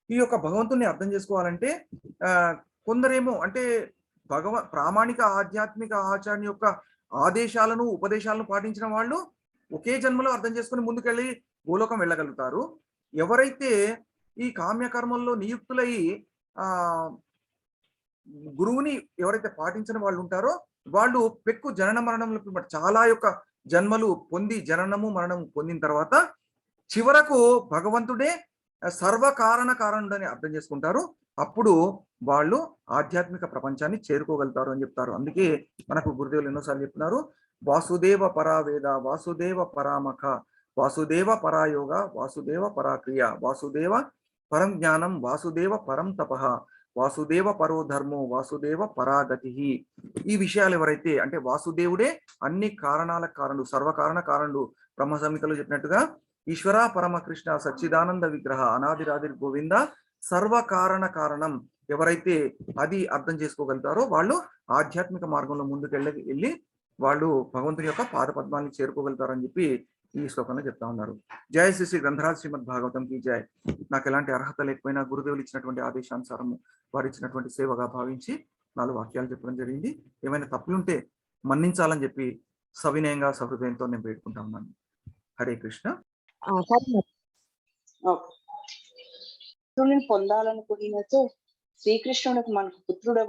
ఈ యొక్క భగవంతుణ్ణి అర్థం చేసుకోవాలంటే కొందరేమో అంటే ప్రామాణిక ఆధ్యాత్మిక ఆచార్య యొక్క ఆదేశాలను ఉపదేశాలను పాటించిన వాళ్ళు ఒకే జన్మలో అర్థం చేసుకుని ముందుకెళ్ళి గోలోకం వెళ్ళగలుగుతారు. ఎవరైతే ఈ కామ్యకర్మల్లో నియుక్తులై గురువుని ఎవరైతే పాటించిన వాళ్ళు ఉంటారో వాళ్ళు పెక్కు జనన మరణంలో చాలా యొక్క జన్మలు పొంది జననము మరణము పొందిన తర్వాత చివరకు భగవంతుడే కారణుడని అర్థం చేసుకుంటారు. అప్పుడు వాళ్ళు ఆధ్యాత్మిక ప్రపంచాన్ని చేరుకోగలుగుతారు అని చెప్తారు. అందుకే మనకు గురుదేవులు ఎన్నోసార్లు చెప్తున్నారు, వాసుదేవ పరావేద, వాసుదేవ పరామఖ, వాసుదేవ పరాయోగ, వాసుదేవ పరాక్రియ, వాసుదేవ పరం జ్ఞానం, వాసుదేవ పరం తపః, వాసుదేవ పరో ధర్మో, వాసుదేవ పరాగతి. ఈ విషయాలు ఎవరైతే అంటే వాసుదేవుడే అన్ని కారణాల కారణుడు, సర్వకారణ కారణుడు. బ్రహ్మ సంహితలో చెప్పినట్టుగా ఈశ్వర పరమకృష్ణ సచ్చిదానంద విగ్రహ అనాదిరాది గోవింద సర్వకారణ కారణం. ఎవరైతే అది అర్థం చేసుకోగలుగుతారో వాళ్ళు ఆధ్యాత్మిక మార్గంలో వెళ్ళి వాళ్ళు భగవంతుని యొక్క పాద పద్మాన్ని చేరుకోగలుగుతారని చెప్పి ఈ శ్లోకంలో చెప్తా ఉన్నారు. జయ శ్రీ శ్రీ గ్రంథరాజ్ శ్రీమద్ భాగవతం కి జయ. నాకు ఎలాంటి అర్హత లేకపోయినా గురుదేవులు ఇచ్చినటువంటి ఆదేశానుసారము వారు ఇచ్చినటువంటి సేవగా భావించి 4 వాక్యాలు చెప్పడం జరిగింది. ఏమైనా తప్పులుంటే మన్నించాలని చెప్పి సవినయంగా సహృదయంతో నేను వేడుకుంటా ఉన్నాను. హరే కృష్ణ. పొందాలనుకున్నచో శ్రీకృష్ణునికి మనకు పుత్రుడు